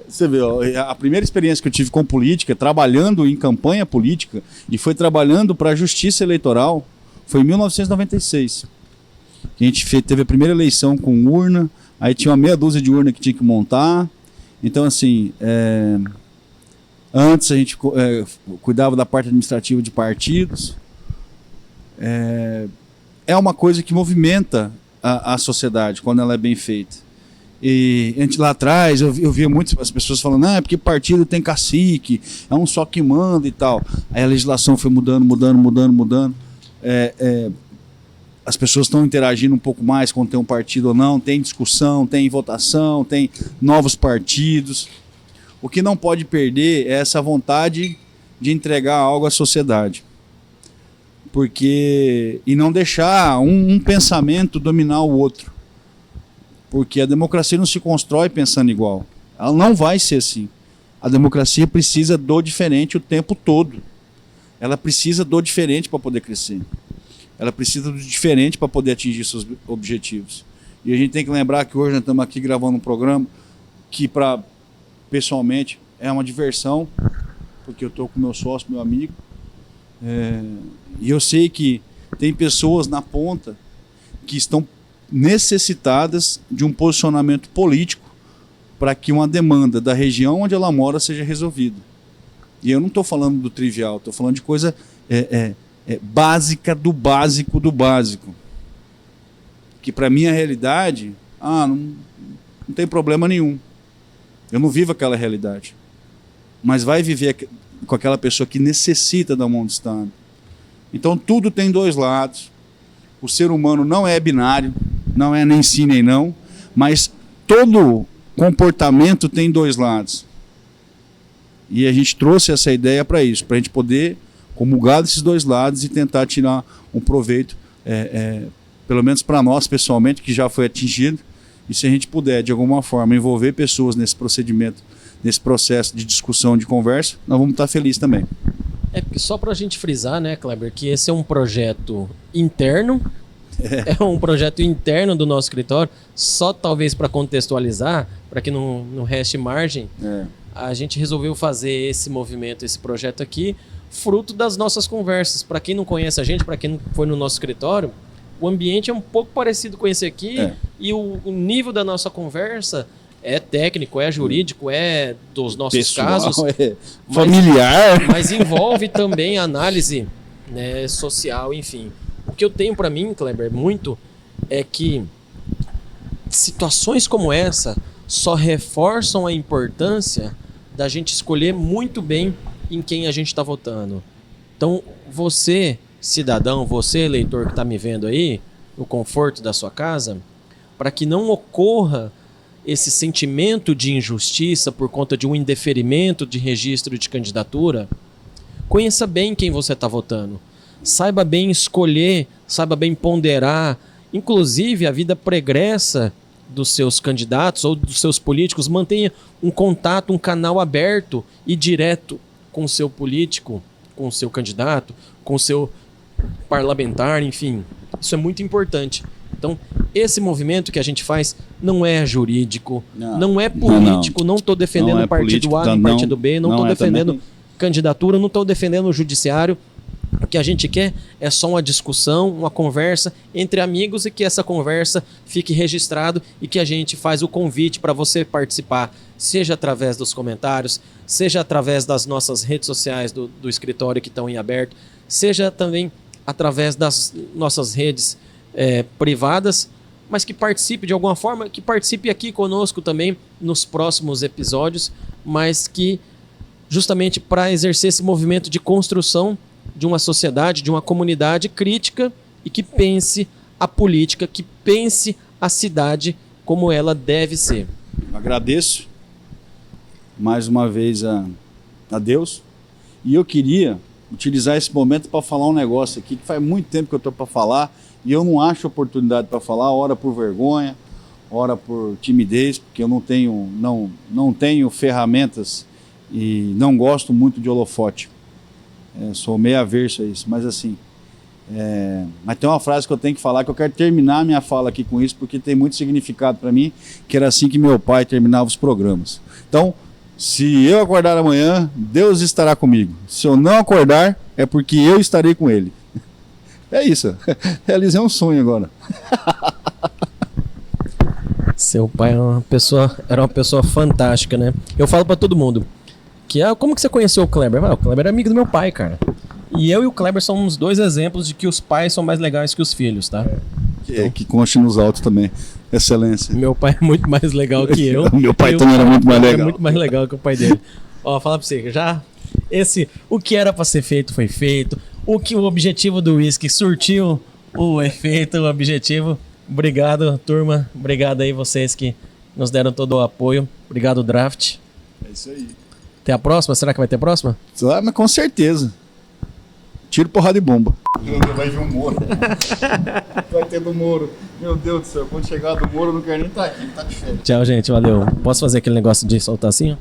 Speaker 2: Você vê, a primeira experiência que eu tive com política, trabalhando em campanha política, e foi trabalhando para a Justiça Eleitoral, foi em 1996. A gente teve a primeira eleição com urna, aí tinha uma meia dúzia de urna que tinha que montar. Então, assim, antes a gente cuidava da parte administrativa de partidos. É uma coisa que movimenta a sociedade quando ela é bem feita. E lá atrás eu via muitas pessoas falando, é porque partido tem cacique, é um só que manda e tal. Aí a legislação foi mudando. As pessoas estão interagindo um pouco mais quando tem um partido ou não, tem discussão, tem votação, tem novos partidos. O que não pode perder é essa vontade de entregar algo à sociedade. E não deixar um pensamento dominar o outro. Porque a democracia não se constrói pensando igual. Ela não vai ser assim. A democracia precisa do diferente o tempo todo. Ela precisa do diferente para poder crescer. Ela precisa do diferente para poder atingir seus objetivos. E a gente tem que lembrar que hoje nós estamos aqui gravando um programa que, pessoalmente, é uma diversão, porque eu estou com meu sócio, meu amigo, e eu sei que tem pessoas na ponta que estão necessitadas de um posicionamento político para que uma demanda da região onde ela mora seja resolvida. E eu não estou falando do trivial, estou falando de coisa básica do básico do básico. Que para mim a realidade, não tem problema nenhum. Eu não vivo aquela realidade. Mas vai viver com aquela pessoa que necessita da mão de Estado. Então tudo tem dois lados. O ser humano não é binário, não é nem sim nem não, mas todo comportamento tem dois lados. E a gente trouxe essa ideia para isso, para a gente poder comungar desses dois lados e tentar tirar um proveito, pelo menos para nós pessoalmente, que já foi atingido. E se a gente puder, de alguma forma, envolver pessoas nesse procedimento, nesse processo de discussão, de conversa, nós vamos estar felizes também.
Speaker 1: Porque só para a gente frisar, né, Kleber, que esse é um projeto interno, é um projeto interno do nosso escritório, só talvez para contextualizar, para que não reste margem, a gente resolveu fazer esse movimento, esse projeto aqui, fruto das nossas conversas. Para quem não conhece a gente, para quem não foi no nosso escritório, o ambiente é um pouco parecido com esse aqui, e o nível da nossa conversa é técnico, é jurídico, é dos nossos pessoal, casos,
Speaker 2: familiar,
Speaker 1: mas envolve também análise, né, social, enfim. O que eu tenho para mim, Kleber, muito, é que situações como essa só reforçam a importância da gente escolher muito bem em quem a gente está votando. Então, você, cidadão, você, eleitor que está me vendo aí, no conforto da sua casa, para que não ocorra esse sentimento de injustiça por conta de um indeferimento de registro de candidatura, conheça bem quem você está votando. Saiba bem escolher, saiba bem ponderar. Inclusive, a vida pregressa dos seus candidatos ou dos seus políticos, mantenha um contato, um canal aberto e direto com o seu político, com o seu candidato, com o seu parlamentar, enfim. Isso é muito importante. Então, esse movimento que a gente faz não é jurídico, não é político, não estou defendendo partido A nem partido B, não estou defendendo candidatura, não estou defendendo o judiciário. O que a gente quer é só uma discussão, uma conversa entre amigos, e que essa conversa fique registrado e que a gente faz o convite para você participar, seja através dos comentários, seja através das nossas redes sociais do escritório que estão em aberto, seja também através das nossas redes privadas, mas que participe de alguma forma, que participe aqui conosco também nos próximos episódios, mas que justamente para exercer esse movimento de construção de uma sociedade, de uma comunidade crítica e que pense a política, que pense a cidade como ela deve ser.
Speaker 2: Agradeço mais uma vez a Deus, e eu queria utilizar esse momento para falar um negócio aqui que faz muito tempo que eu estou para falar e eu não acho oportunidade para falar, ora por vergonha, ora por timidez, porque eu não tenho ferramentas e não gosto muito de holofote. Sou meio averso a isso, mas assim, mas tem uma frase que eu tenho que falar, que eu quero terminar minha fala aqui com isso, porque tem muito significado para mim, que era assim que meu pai terminava os programas. Então, se eu acordar amanhã, Deus estará comigo. Se eu não acordar, é porque eu estarei com ele. É isso, realizei um sonho agora.
Speaker 1: Seu pai era uma pessoa fantástica, né? Eu falo para todo mundo que, como que você conheceu o Kleber? O Kleber é amigo do meu pai, cara. E eu e o Kleber somos dois exemplos de que os pais são mais legais que os filhos, tá?
Speaker 2: Que conste nos autos também. Excelência.
Speaker 1: Meu pai é muito mais legal que eu.
Speaker 2: Meu pai também era muito mais legal.
Speaker 1: É muito mais legal que o pai dele. Fala pra você, o que era pra ser feito foi feito. O objetivo do whisky surtiu o efeito, o objetivo. Obrigado, turma. Obrigado aí vocês que nos deram todo o apoio. Obrigado, Draft.
Speaker 2: É isso aí.
Speaker 1: Até a próxima? Será que vai ter a próxima?
Speaker 2: Mas com certeza. Tiro, porrada e bomba. Vai vir um Moro. Vai ter do Moro. Meu Deus do céu, quando chegar do Moro, eu não quero nem estar aqui, tá de férias.
Speaker 1: Tchau, gente. Valeu. Posso fazer aquele negócio de soltar assim, ó?